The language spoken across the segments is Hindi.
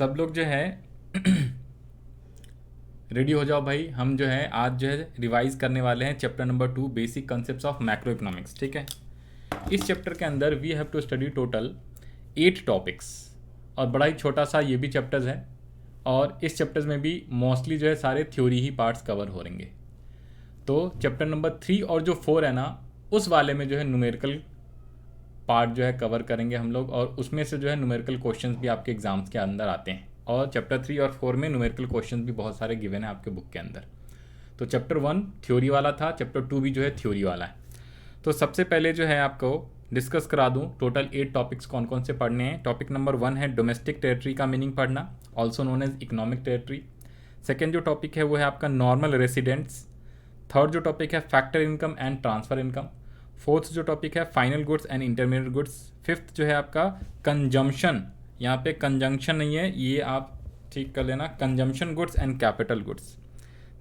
सब लोग जो है रेडी हो जाओ भाई। हम जो है आज जो है रिवाइज करने वाले हैं chapter number 2 basic concepts of macro economics. ठीक है, इस चैप्टर के अंदर we have to study total 8 topics और बड़ा ही छोटा सा ये भी चैप्टर्स है। और इस चैप्टर्स में भी मोस्टली जो है सारे थ्योरी ही पार्ट्स कवर हो रहेंगे। तो चैप्टर नंबर 3 और जो 4 है ना, उस वाले में जो है न्यूमेरिकल पार्ट जो है कवर करेंगे हम लोग, और उसमें से जो है न्यूमेरिकल क्वेश्चंस भी आपके एग्जाम्स के अंदर आते हैं। और चैप्टर 3 और 4 में न्यूमेरिकल क्वेश्चंस भी बहुत सारे गिवन है आपके बुक के अंदर। तो चैप्टर 1 थ्योरी वाला था, चैप्टर 2 भी जो है थ्योरी वाला है। तो सबसे पहले जो है आपको डिस्कस करा दूं टोटल 8 टॉपिक्स कौन कौन से पढ़ने हैं। टॉपिक नंबर 1 है डोमेस्टिक टेरिटरी का मीनिंग पढ़ना, also known as economic territory. Second जो टॉपिक है वो है आपका नॉर्मल रेसिडेंट्स। थर्ड जो टॉपिक है factor income and transfer income. Fourth जो टॉपिक है final goods and intermediate goods. Fifth जो है आपका कंजम्पशन, यहाँ पे कंजंक्शन नहीं है, ये आप ठीक कर लेना, consumption goods and capital goods.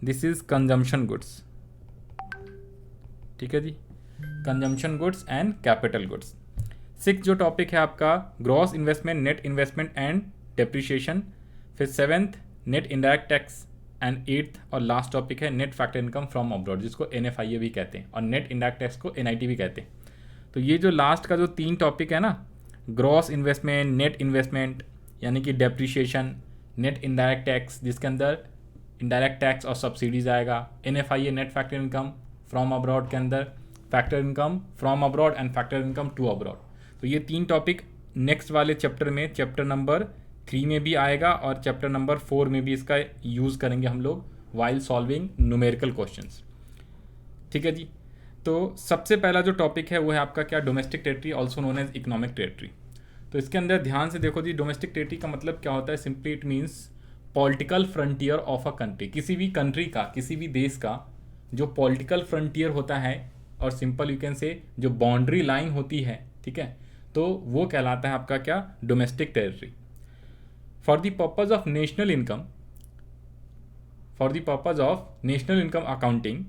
This is consumption goods, ठीक है जी, consumption goods and capital goods. Six जो टॉपिक है आपका gross investment, net investment and depreciation. फिर seventh net indirect tax and eighth और लास्ट टॉपिक है net factor income from abroad, जिसको NFIA भी कहते हैं, और नेट इनडायरेक्ट टैक्स को NIT भी कहते हैं। तो ये जो लास्ट का जो 3 टॉपिक है ना, ग्रॉस इन्वेस्टमेंट, नेट इन्वेस्टमेंट यानी कि डेप्रिशिएशन, नेट इनडायरेक्ट टैक्स जिसके अंदर इनडायरेक्ट टैक्स और सब्सिडीज आएगा, NFIA net factor income from abroad के अंदर factor income from abroad and factor income to abroad. तो ये 3 टॉपिक नेक्स्ट वाले चैप्टर में, चैप्टर नंबर 3 में भी आएगा और चैप्टर नंबर 4 में भी इसका यूज़ करेंगे हम लोग वाइल सॉल्विंग न्यूमेरिकल क्वेश्चंस। ठीक है जी। तो सबसे पहला जो टॉपिक है वो है आपका क्या, domestic territory also known as economic territory. तो इसके अंदर ध्यान से देखो जी, डोमेस्टिक टेरिटरी का मतलब क्या होता है। Simply it means political frontier of a country. किसी भी कंट्री का, किसी भी देश का जो पॉलिटिकल फ्रंटियर होता है, और सिंपल यू कैन से जो बाउंड्री लाइन होती है, ठीक है, तो वो कहलाता है आपका क्या, domestic territory. For the purpose of national income, for the purpose of national income accounting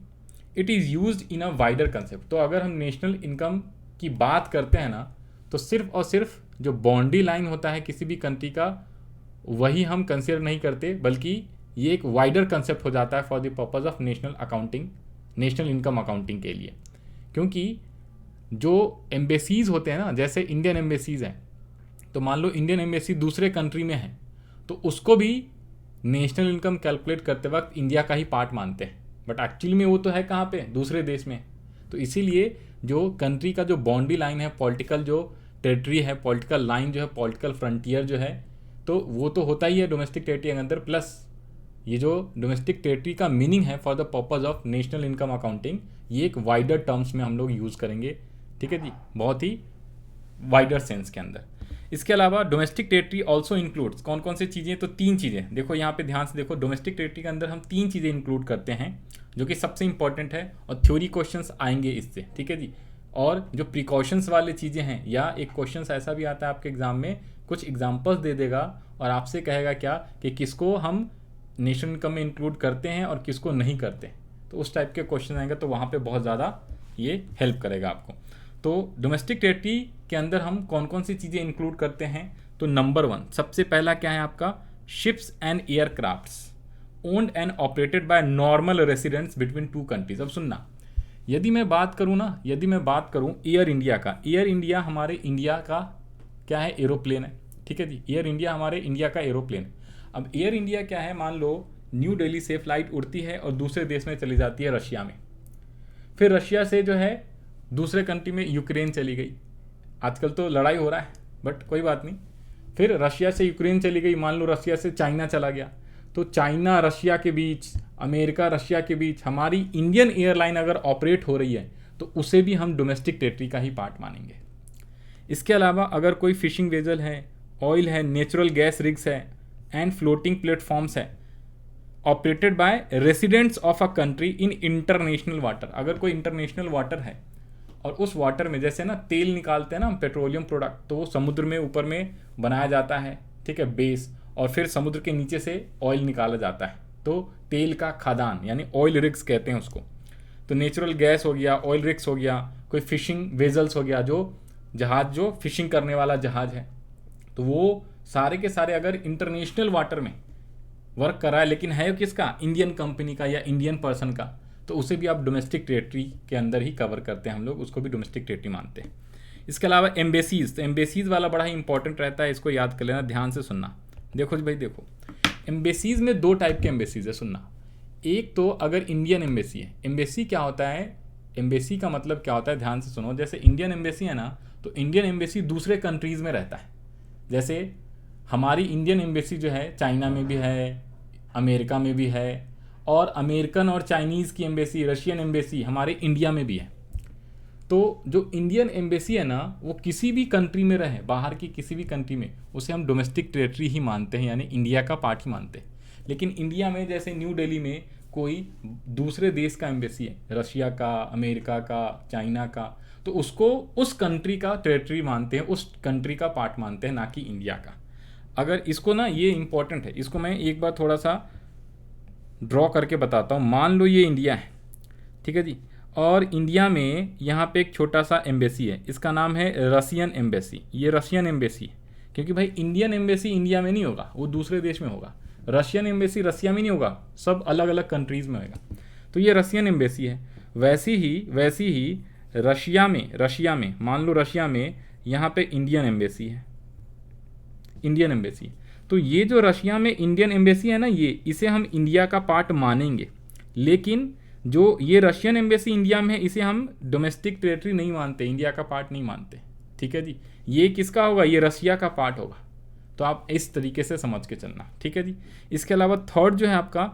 it is used in a wider concept. तो अगर हम नेशनल इनकम की बात करते हैं ना, तो सिर्फ और सिर्फ जो बाउंड्री लाइन होता है किसी भी कंट्री का, वही हम कंसिडर नहीं करते, बल्कि ये एक वाइडर कंसेप्ट हो जाता है for the purpose of national accounting, national income accounting के लिए। क्योंकि जो एम्बेसीज होते हैं ना, जैसे इंडियन एम्बेसीज हैं, तो मान लो इंडियन एम्बेसी दूसरे कंट्री में है, तो उसको भी नेशनल इनकम कैलकुलेट करते वक्त इंडिया का ही पार्ट मानते हैं, बट एक्चुअली में वो तो है कहाँ पे, दूसरे देश में। तो इसीलिए जो कंट्री का जो बाउंड्री लाइन है, पॉलिटिकल जो टेरिटरी है, पॉलिटिकल लाइन जो है, पॉलिटिकल फ्रंटियर जो है, तो वो तो होता ही है डोमेस्टिक टेरिटरी के अंदर। प्लस ये जो डोमेस्टिक टेरिटरी का मीनिंग है for the purpose of national income accounting, ये एक वाइडर टर्म्स में हम लोग यूज़ करेंगे। ठीक है जी, बहुत ही वाइडर सेंस के अंदर। इसके अलावा डोमेस्टिक टेरिटरी ऑल्सो इंक्लूड्स कौन कौन सी चीज़ें, तो 3 चीज़ें देखो यहाँ पे ध्यान से देखो। डोमेस्टिक टेरिटरी के अंदर हम 3 चीज़ें इंक्लूड करते हैं जो कि सबसे इंपॉर्टेंट है, और थ्योरी क्वेश्चंस आएंगे इससे, ठीक है जी। और जो प्रिकॉशंस वाली चीज़ें हैं, या एक क्वेश्चन ऐसा भी आता है आपके एग्जाम में, कुछ एग्जाम्पल्स दे देगा और आपसे कहेगा क्या कि किसको हम नेशनल इनकम में इंक्लूड करते हैं और किसको नहीं करते। तो उस टाइप के क्वेश्चन आएंगे, तो वहाँ पे बहुत ज़्यादा ये हेल्प करेगा आपको। तो डोमेस्टिक टेरिटरी के अंदर हम कौन कौन सी चीज़ें इंक्लूड करते हैं, तो नंबर 1 सबसे पहला क्या है आपका, ships and aircrafts owned and operated by normal residents between 2 countries. अब सुनना, यदि मैं बात करूँ एयर इंडिया का, एयर इंडिया हमारे इंडिया का क्या है, एरोप्लेन है, ठीक है जी। एयर इंडिया हमारे इंडिया का एरोप्लेन। अब एयर इंडिया क्या है, मान लो न्यू दिल्ली से फ्लाइट उड़ती है और दूसरे देश में चली जाती है, रशिया में। फिर रशिया से जो है दूसरे कंट्री में यूक्रेन चली गई। आजकल तो लड़ाई हो रहा है, बट कोई बात नहीं। फिर रशिया से यूक्रेन चली गई, मान लो रशिया से चाइना चला गया, तो चाइना रशिया के बीच, अमेरिका रशिया के बीच हमारी इंडियन एयरलाइन अगर ऑपरेट हो रही है, तो उसे भी हम डोमेस्टिक टेरिटरी का ही पार्ट मानेंगे। इसके अलावा अगर कोई फिशिंग वेजल है, ऑयल है, नेचुरल गैस रिग्स है एंड फ्लोटिंग प्लेटफॉर्म्स है, operated by residents of a country in international water, अगर कोई इंटरनेशनल वाटर है और उस वाटर में जैसे ना तेल निकालते हैं ना हम, पेट्रोलियम प्रोडक्ट, तो वो समुद्र में ऊपर में बनाया जाता है, ठीक है, बेस, और फिर समुद्र के नीचे से ऑयल निकाला जाता है, तो तेल का खदान यानी ऑयल रिग्स कहते हैं उसको। तो नेचुरल गैस हो गया, ऑयल रिग्स हो गया, कोई फिशिंग वेजल्स हो गया, जो जहाज जो फिशिंग करने वाला जहाज है, तो वो सारे के सारे अगर इंटरनेशनल वाटर में वर्क कर रहा है लेकिन है किसका, इंडियन कंपनी का या इंडियन पर्सन का, तो उसे भी आप डोमेस्टिक टेरिटरी के अंदर ही कवर करते हैं हम लोग, उसको भी डोमेस्टिक टेरिटरी मानते हैं। इसके अलावा एम्बेसीज, तो एम्बेसीज वाला बड़ा ही इंपॉर्टेंट रहता है, इसको याद कर लेना, ध्यान से सुनना। देखो जी भाई देखो, एम्बेसीज में दो टाइप के एम्बेसीज है, सुनना। एक तो अगर इंडियन एम्बेसी है, एम्बेसी क्या होता है, एम्बेसी का मतलब क्या होता है, ध्यान से सुनो। जैसे इंडियन एम्बेसी है ना, तो इंडियन एम्बेसी दूसरे कंट्रीज़ में रहता है। जैसे हमारी इंडियन एम्बेसी जो है चाइना में भी है, अमेरिका में भी है, और अमेरिकन और चाइनीज़ की एम्बेसी, रशियन एम्बेसी हमारे इंडिया में भी है। तो जो इंडियन एम्बेसी है ना, वो किसी भी कंट्री में रहे, बाहर की किसी भी कंट्री में, उसे हम डोमेस्टिक टेरिटरी ही मानते हैं, यानी इंडिया का पार्ट ही मानते हैं। लेकिन इंडिया में जैसे न्यू दिल्ली में कोई दूसरे देश का एम्बेसी है, रशिया का, अमेरिका का, चाइना का, तो उसको उस कंट्री का टेरिटरी मानते हैं, उस कंट्री का पार्ट मानते हैं, ना कि इंडिया का। अगर इसको ना, ये इंपॉर्टेंट है, इसको मैं एक बार थोड़ा सा ड्रॉ करके बताता हूँ। मान लो ये इंडिया है, ठीक है जी, और इंडिया में यहाँ पे एक छोटा सा एम्बेसी है, इसका नाम है रशियन एम्बेसी। ये रशियन एम्बेसी है, क्योंकि भाई इंडियन एम्बेसी इंडिया में नहीं होगा, वो दूसरे देश में होगा। रशियन एम्बेसी रसिया में नहीं होगा, सब अलग अलग कंट्रीज़ में होगा। तो ये रशियन एम्बेसी है। वैसी ही रशिया में मान लो रशिया में यहाँ पे इंडियन एम्बेसी है, इंडियन एम्बेसी। तो ये जो रशिया में इंडियन एम्बेसी है ना, ये इसे हम इंडिया का पार्ट मानेंगे। लेकिन जो ये रशियन एम्बेसी इंडिया में है, इसे हम डोमेस्टिक टेरिटरी नहीं मानते, इंडिया का पार्ट नहीं मानते, ठीक है जी। ये किसका होगा, ये रशिया का पार्ट होगा। तो आप इस तरीके से समझ के चलना, ठीक है जी। इसके अलावा थर्ड जो है आपका,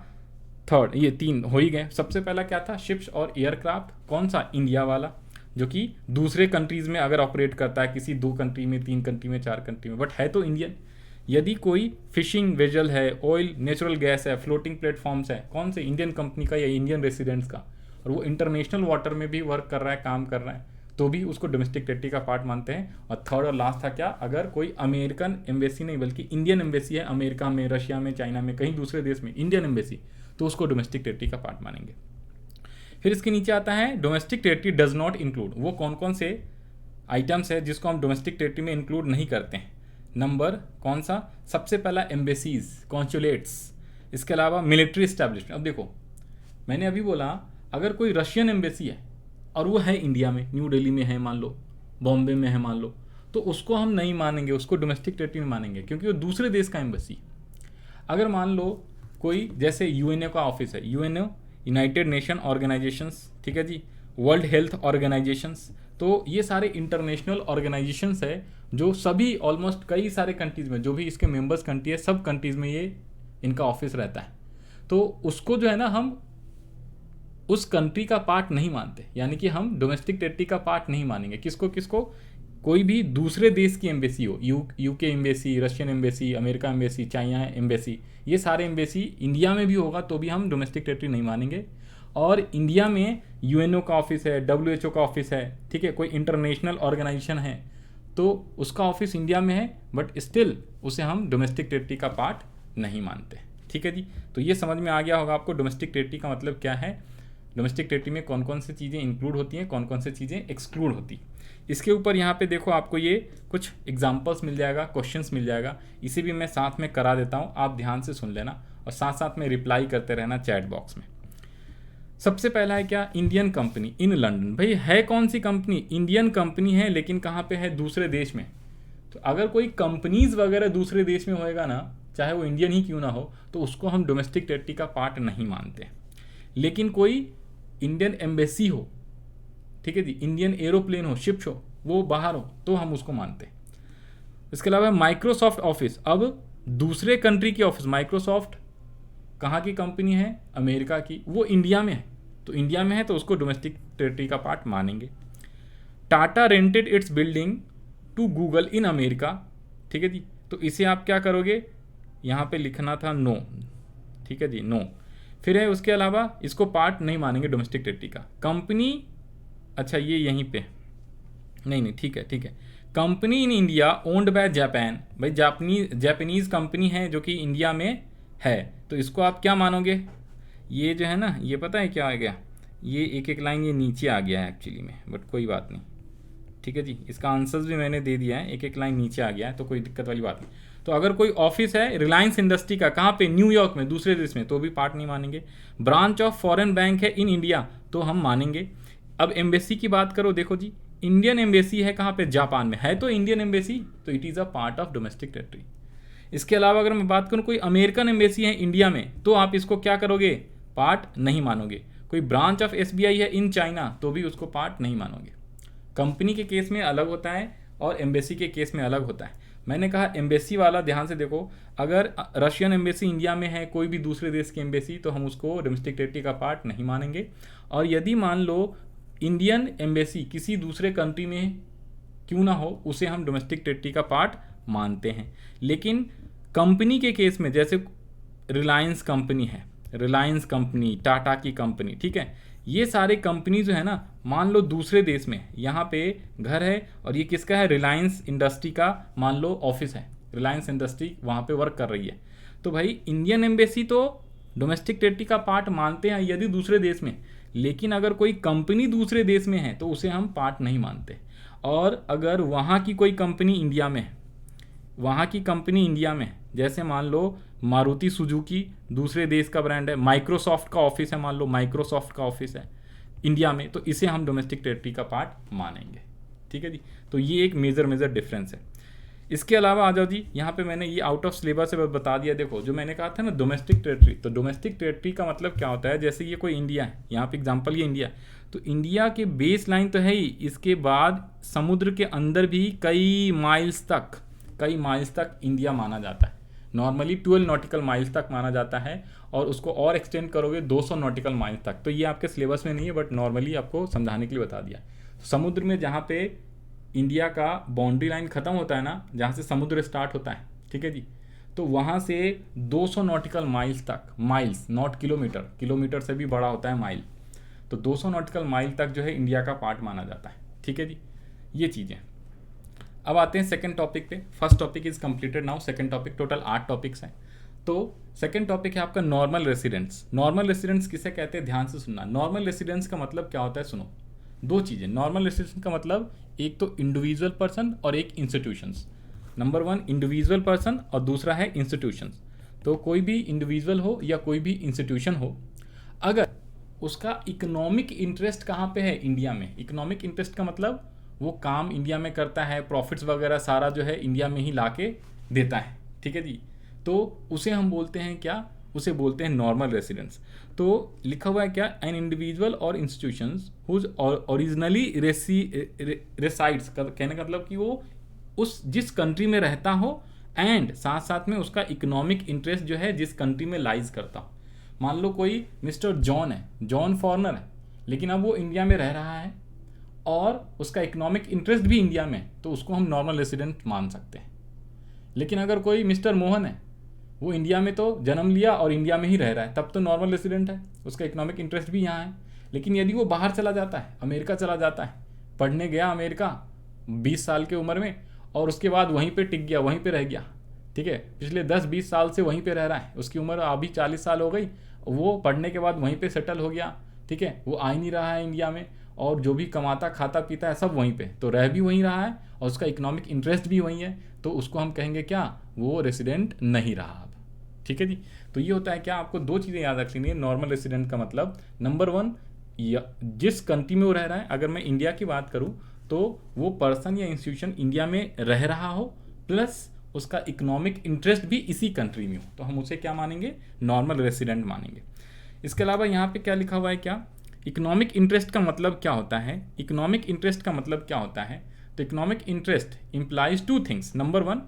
थर्ड, ये तीन हो ही गए। सबसे पहला क्या था, शिप्स और एयरक्राफ्ट, कौन सा, इंडिया वाला, जो कि दूसरे कंट्रीज़ में अगर ऑपरेट करता है, किसी 2 कंट्री में, 3 कंट्री में, 4 कंट्री में, बट है तो इंडियन। यदि कोई फिशिंग वेजल है, ऑयल, नेचुरल गैस है, फ्लोटिंग प्लेटफॉर्म्स है, कौन से, इंडियन कंपनी का या इंडियन रेसिडेंट्स का, और वो इंटरनेशनल वाटर में भी वर्क कर रहा है, काम कर रहा है, तो भी उसको डोमेस्टिक टेरिटरी का पार्ट मानते हैं। और थर्ड और लास्ट था क्या, अगर कोई अमेरिकन एम्बेसी नहीं बल्कि इंडियन एम्बेसी है, अमेरिका में, रशिया में, चाइना में, कहीं दूसरे देश में इंडियन एम्बेसी, तो उसको डोमेस्टिक टेरिटरी का पार्ट मानेंगे। फिर इसके नीचे आता है domestic territory does not include, वो कौन कौन से आइटम्स है जिसको हम डोमेस्टिक टेरिटरी में इंक्लूड नहीं करते हैं। नंबर कौन सा, सबसे पहला एम्बेसीज, कॉन्सुलेट्स, इसके अलावा मिलिट्री इस्टेब्लिशमेंट। अब देखो, मैंने अभी बोला अगर कोई रशियन एम्बेसी है और वो है इंडिया में, न्यू दिल्ली में है मान लो, बॉम्बे में है मान लो, तो उसको हम नहीं मानेंगे, उसको डोमेस्टिक टेरिटरी में मानेंगे, क्योंकि वो दूसरे देश का एम्बेसी। अगर मान लो कोई जैसे यूएनओ का ऑफिस है, यूएनओ, यूनाइटेड नेशन ऑर्गेनाइजेशंस, ठीक है जी, वर्ल्ड हेल्थ ऑर्गेनाइजेशंस, तो ये सारे इंटरनेशनल ऑर्गेनाइजेशंस है जो सभी ऑलमोस्ट कई सारे कंट्रीज़ में, जो भी इसके मेंबर्स कंट्री है, सब कंट्रीज़ में ये इनका ऑफिस रहता है। तो उसको जो है ना, हम उस कंट्री का पार्ट नहीं मानते, यानी कि हम डोमेस्टिक टेरिटरी का पार्ट नहीं मानेंगे। किसको किसको, कोई भी दूसरे देश की एम्बेसी हो, UK embassy, Russian embassy, America embassy, China embassy, ये सारे एम्बेसी इंडिया में भी होगा तो भी हम डोमेस्टिक टेरिटरी नहीं मानेंगे। और इंडिया में यूएनओ का ऑफिस है, डब्ल्यूएचओ का ऑफिस है, ठीक है, कोई इंटरनेशनल ऑर्गेनाइजेशन है, तो उसका ऑफिस इंडिया में है, बट स्टिल उसे हम डोमेस्टिक टेरिटरी का पार्ट नहीं मानते, ठीक है जी। तो ये समझ में आ गया होगा आपको डोमेस्टिक टेरिटरी का मतलब क्या है, डोमेस्टिक टेरिटरी में कौन कौन सी चीज़ें इंक्लूड होती हैं, कौन कौन सी चीज़ें एक्सक्लूड होती। इसके ऊपर यहाँ पे देखो आपको ये कुछ एग्जांपल्स मिल जाएगा, क्वेश्चंस मिल जाएगा, इसे भी मैं साथ में करा देता हूँ, आप ध्यान से सुन लेना और साथ साथ में रिप्लाई करते रहना चैट बॉक्स में। सबसे पहला है क्या, इंडियन कंपनी इन लंदन। भाई है कौन सी कंपनी, इंडियन कंपनी है, लेकिन कहाँ पे है, दूसरे देश में। तो अगर कोई कंपनीज वगैरह दूसरे देश में होएगा ना, चाहे वो इंडियन ही क्यों ना हो, तो उसको हम डोमेस्टिक टेरिटरी का पार्ट नहीं मानते। लेकिन कोई इंडियन एम्बेसी हो, ठीक है जी, इंडियन एरोप्लेन हो, शिप्स हो, वो बाहर हो, तो हम उसको मानते। इसके अलावा माइक्रोसॉफ्ट ऑफिस, अब दूसरे कंट्री की ऑफिस, माइक्रोसॉफ्ट कहाँ की कंपनी है, अमेरिका की, वो इंडिया में है, तो इंडिया में है तो उसको डोमेस्टिक टेरिटरी का पार्ट मानेंगे। Tata rented its building to Google in America, ठीक है जी, तो इसे आप क्या करोगे, यहाँ पे लिखना था नो, ठीक है जी, नो। फिर है उसके अलावा इसको पार्ट नहीं मानेंगे डोमेस्टिक टेरिटरी का। कंपनी, अच्छा ये यहीं पे नहीं, ठीक है, company in India owned by Japan, भाई जापानीज़ कंपनी है जो कि इंडिया में है, तो इसको आप क्या मानोगे, ये जो है ना, ये पता है क्या आ गया, ये एक एक लाइन ये नीचे आ गया है एक्चुअली में, बट कोई बात नहीं, ठीक है जी, इसका आंसर्स भी मैंने दे दिया है, एक एक लाइन नीचे आ गया है, तो कोई दिक्कत वाली बात नहीं। तो अगर कोई ऑफिस है रिलायंस इंडस्ट्री का कहाँ पे, न्यूयॉर्क में, दूसरे देश में, तो भी पार्ट नहीं मानेंगे। ब्रांच ऑफ फॉरेन बैंक है इन इंडिया तो हम मानेंगे। अब एम्बेसी की बात करो, देखो जी इंडियन एम्बेसी है कहाँ पे, जापान में है, तो इंडियन एम्बेसी तो it is a part of domestic territory. इसके अलावा अगर मैं बात करूँ कोई अमेरिकन एम्बेसी है इंडिया में तो आप इसको क्या करोगे, पार्ट नहीं मानोगे। कोई ब्रांच ऑफ एसबीआई है इन चाइना तो भी उसको पार्ट नहीं मानोगे। कंपनी के केस में अलग होता है और एम्बेसी के केस में अलग होता है। मैंने कहा एम्बेसी वाला ध्यान से देखो, अगर रशियन एम्बेसी इंडिया में है, कोई भी दूसरे देश की एम्बेसी, तो हम उसको डोमेस्टिक टेरिटरी का पार्ट नहीं मानेंगे। और यदि मान लो इंडियन एम्बेसी किसी दूसरे कंट्री में क्यों ना हो, उसे हम डोमेस्टिक टेरिटरी का पार्ट मानते हैं। लेकिन कंपनी के केस में, जैसे रिलायंस कंपनी है, रिलायंस कंपनी, टाटा की कंपनी, ठीक है, ये सारे कंपनी जो है ना, मान लो दूसरे देश में, यहाँ पे घर है और ये किसका है, रिलायंस इंडस्ट्री का मान लो ऑफिस है, रिलायंस इंडस्ट्री वहाँ पे वर्क कर रही है, तो भाई इंडियन एम्बेसी तो डोमेस्टिक टेरिटरी का पार्ट मानते हैं यदि दूसरे देश में, लेकिन अगर कोई कंपनी दूसरे देश में है तो उसे हम पार्ट नहीं मानते। और अगर वहाँ की कोई कंपनी इंडिया में है, वहाँ की कंपनी इंडिया में, जैसे मान लो मारुति सुजुकी दूसरे देश का ब्रांड है, माइक्रोसॉफ्ट का ऑफिस है, मान लो माइक्रोसॉफ्ट का ऑफिस है इंडिया में, तो इसे हम डोमेस्टिक टेरिटरी का पार्ट मानेंगे। ठीक है जी, तो ये एक मेजर डिफरेंस है। इसके अलावा आ जाओ जी, यहाँ पे मैंने ये आउट ऑफ सिलेबस से बता दिया। देखो जो मैंने कहा था ना डोमेस्टिक टेरिटरी, तो डोमेस्टिक टेरिटरी का मतलब क्या होता है, जैसे ये कोई इंडिया है, यहाँ पे एग्जांपल ये इंडिया, तो इंडिया के बेस लाइन तो है ही, इसके बाद समुद्र के अंदर भी कई माइल्स तक इंडिया माना जाता है। नॉर्मली 12 नॉटिकल माइल्स तक माना जाता है और उसको और एक्सटेंड करोगे 200 नॉटिकल माइल्स तक। तो ये आपके सिलेबस में नहीं है, बट नॉर्मली आपको समझाने के लिए बता दिया। समुद्र में जहाँ पे इंडिया का बाउंड्री लाइन ख़त्म होता है ना, जहाँ से समुद्र स्टार्ट होता है, ठीक है जी, तो वहाँ से 200 नॉटिकल माइल्स तक, माइल्स नॉट किलोमीटर, किलोमीटर से भी बड़ा होता है माइल, तो 200 नॉटिकल माइल तक जो है इंडिया का पार्ट माना जाता है। ठीक है जी, ये चीज़ें। अब आते हैं सेकंड टॉपिक पे। First topic is completed now, second topic, total 8 topics हैं। तो सेकंड टॉपिक है आपका नॉर्मल रेसिडेंट्स। नॉर्मल रेसिडेंट्स किसे कहते हैं, ध्यान से सुनना। नॉर्मल रेसिडेंट्स का मतलब क्या होता है, सुनो। दो चीज़ें, नॉर्मल रेसिडेंट्स का मतलब एक तो इंडिविजुअल पर्सन और एक इंस्टीट्यूशंस। नंबर 1 इंडिविजुअल पर्सन और दूसरा है इंस्टीट्यूशंस। तो कोई भी इंडिविजुअल हो या कोई भी इंस्टीट्यूशन हो, अगर उसका इकोनॉमिक इंटरेस्ट कहाँ पे है, इंडिया में। इकोनॉमिक इंटरेस्ट का मतलब वो काम इंडिया में करता है, प्रॉफिट्स वगैरह सारा जो है इंडिया में ही लाके देता है। ठीक है जी, तो उसे हम बोलते हैं क्या, उसे बोलते हैं नॉर्मल रेसिडेंट्स। तो लिखा हुआ है क्या, एन इंडिविजुअल और इंस्टीट्यूशंस हुज ओरिजिनली रेसाइड्स, कहने का मतलब कि वो उस जिस कंट्री में रहता हो एंड साथ साथ में उसका इकोनॉमिक इंटरेस्ट जो है जिस कंट्री में लाइज करता हो। मान लो कोई मिस्टर जॉन है, जॉन फॉरनर है, लेकिन अब वो इंडिया में रह रहा है और उसका इकोनॉमिक इंटरेस्ट भी इंडिया में, तो उसको हम नॉर्मल रेसिडेंट मान सकते हैं। लेकिन अगर कोई मिस्टर मोहन है, वो इंडिया में तो जन्म लिया और इंडिया में ही रह रहा है, तब तो नॉर्मल रेसिडेंट है, उसका इकोनॉमिक इंटरेस्ट भी यहाँ है। लेकिन यदि वो बाहर चला जाता है, अमेरिका चला जाता है, पढ़ने गया अमेरिका 20 साल की उम्र में, और उसके बाद वहीं पर टिक गया, वहीं पर रह गया, ठीक है, पिछले 10-20 साल से वहीं पर रह रहा है, उसकी उम्र अभी 40 साल हो गई, वो पढ़ने के बाद वहीं पर सेटल हो गया, ठीक है, वो आ ही नहीं रहा है इंडिया में, और जो भी कमाता खाता पीता है सब वहीं पे, तो रह भी वहीं रहा है और उसका इकोनॉमिक इंटरेस्ट भी वहीं है, तो उसको हम कहेंगे क्या, वो रेसिडेंट नहीं रहा अब। ठीक है जी, तो ये होता है क्या, आपको दो चीज़ें याद रख लेनी है नॉर्मल रेसिडेंट का मतलब। नंबर 1, जिस कंट्री में वो रह रहा है, अगर मैं इंडिया की बात करूँ तो वो पर्सन या इंस्टीट्यूशन इंडिया में रह रहा हो, प्लस उसका इकोनॉमिक इंटरेस्ट भी इसी कंट्री में हो, तो हम उसे क्या मानेंगे, नॉर्मल रेसिडेंट मानेंगे। इसके अलावा यहाँ पे क्या लिखा हुआ है, क्या इकोनॉमिक इंटरेस्ट का मतलब क्या होता है। इकोनॉमिक इंटरेस्ट का मतलब क्या होता है, तो economic interest implies 2 things. Number 1,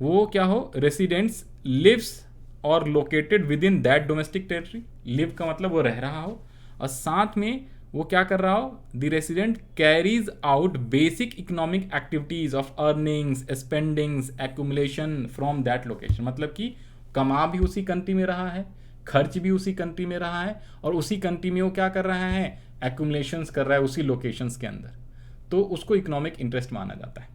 वो क्या हो, रेसिडेंट्स लिव्स और located with in that domestic territory. Live का मतलब वो रह रहा हो, और साथ में वो क्या कर रहा हो, the resident carries out basic economic activities of earnings, spendings, accumulation from that location. मतलब कि कमा भी उसी कंट्री में रहा है, खर्च भी उसी कंट्री में रहा है, और उसी कंट्री में वो क्या कर रहा है, एक्यूमुलेशंस कर रहा है उसी लोकेशंस के अंदर, तो उसको इकोनॉमिक इंटरेस्ट माना जाता है।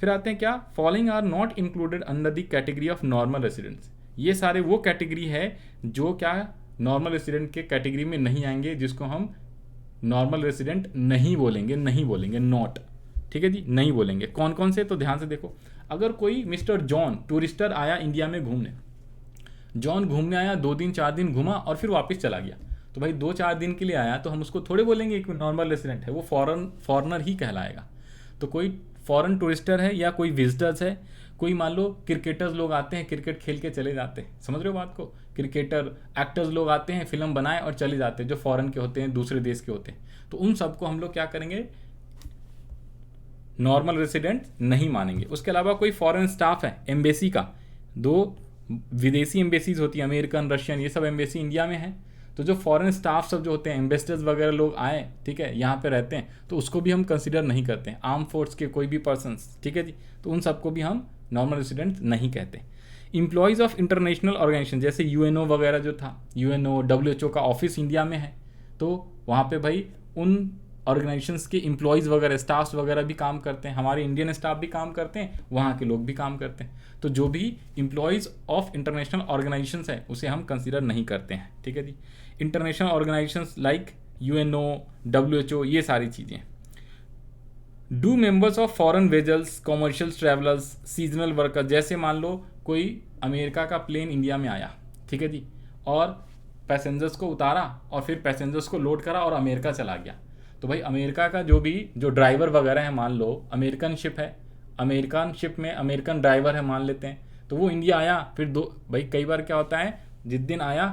फिर आते हैं क्या, following are not included under the category of normal residents. ये सारे वो कैटेगरी है जो क्या नॉर्मल रेसिडेंट के कैटेगरी में नहीं आएंगे, जिसको हम नॉर्मल रेसिडेंट नहीं बोलेंगे, नॉट। ठीक है जी, नहीं बोलेंगे। कौन कौन से, तो ध्यान से देखो। अगर कोई मिस्टर जॉन टूरिस्टर आया इंडिया में घूमने, जॉन घूमने आया, 2 दिन 4 दिन घूमा और फिर वापस चला गया, तो भाई 2-4 दिन के लिए आया तो हम उसको थोड़े बोलेंगे कि नॉर्मल रेसिडेंट है, वो फॉरेनर ही कहलाएगा। तो कोई फॉरेन टूरिस्टर है या कोई विजिटर्स है, कोई मान लो क्रिकेटर्स लोग आते हैं, क्रिकेट खेल के चले जाते हैं, समझ रहे हो बात को, क्रिकेटर एक्टर्स लोग आते हैं, फिल्म बनाए और चले जाते हैं, जो फॉरेन के होते हैं, दूसरे देश के होते हैं, तो उन सबको हम लोग क्या करेंगे, नॉर्मल रेसिडेंट नहीं मानेंगे। उसके अलावा कोई फॉरेन स्टाफ है एम्बेसी का, 2 विदेशी एम्बेसीज होती है, अमेरिकन, रशियन, ये सब एम्बेसी इंडिया में है, तो जो फॉरेन स्टाफ सब जो होते हैं, एम्बेसडर्स वगैरह लोग आए, ठीक है, यहाँ पे रहते हैं, तो उसको भी हम कंसिडर नहीं करते हैं। आर्म फोर्स के कोई भी पर्सन्स, ठीक है जी, तो उन सबको भी हम नॉर्मल रेसिडेंट नहीं कहते। इम्प्लॉयज़ ऑफ इंटरनेशनल ऑर्गेनाइजेशन, जैसे यूएनओ वगैरह जो था, यूएनओ डब्ल्यूएचओ का ऑफिस इंडिया में है, तो वहाँ पे भाई उन ऑर्गेनाइजेशंस के इम्प्लॉयज़ वगैरह, स्टाफ्स वगैरह भी काम करते हैं, हमारे इंडियन स्टाफ भी काम करते हैं, वहाँ के लोग भी काम करते हैं, तो जो भी इम्प्लॉयज़ ऑफ इंटरनेशनल ऑर्गेनाइजेशंस है उसे हम कंसिडर नहीं करते हैं, ठीक है जी। International organisations like UNO, WHO, ये सारी चीज़ें। Do members of foreign vessels, commercial travellers, seasonal worker, जैसे मान लो कोई अमेरिका का प्लेन इंडिया में आया, ठीक है जी, और पैसेंजर्स को उतारा और फिर पैसेंजर्स को लोड करा और अमेरिका चला गया, तो भाई अमेरिका का जो ड्राइवर वगैरह है, मान लो अमेरिकन शिप है, अमेरिकन शिप में अमेरिकन ड्राइवर है मान लेते हैं, तो वो इंडिया आया, फिर भाई कई बार क्या होता है, जिस दिन आया,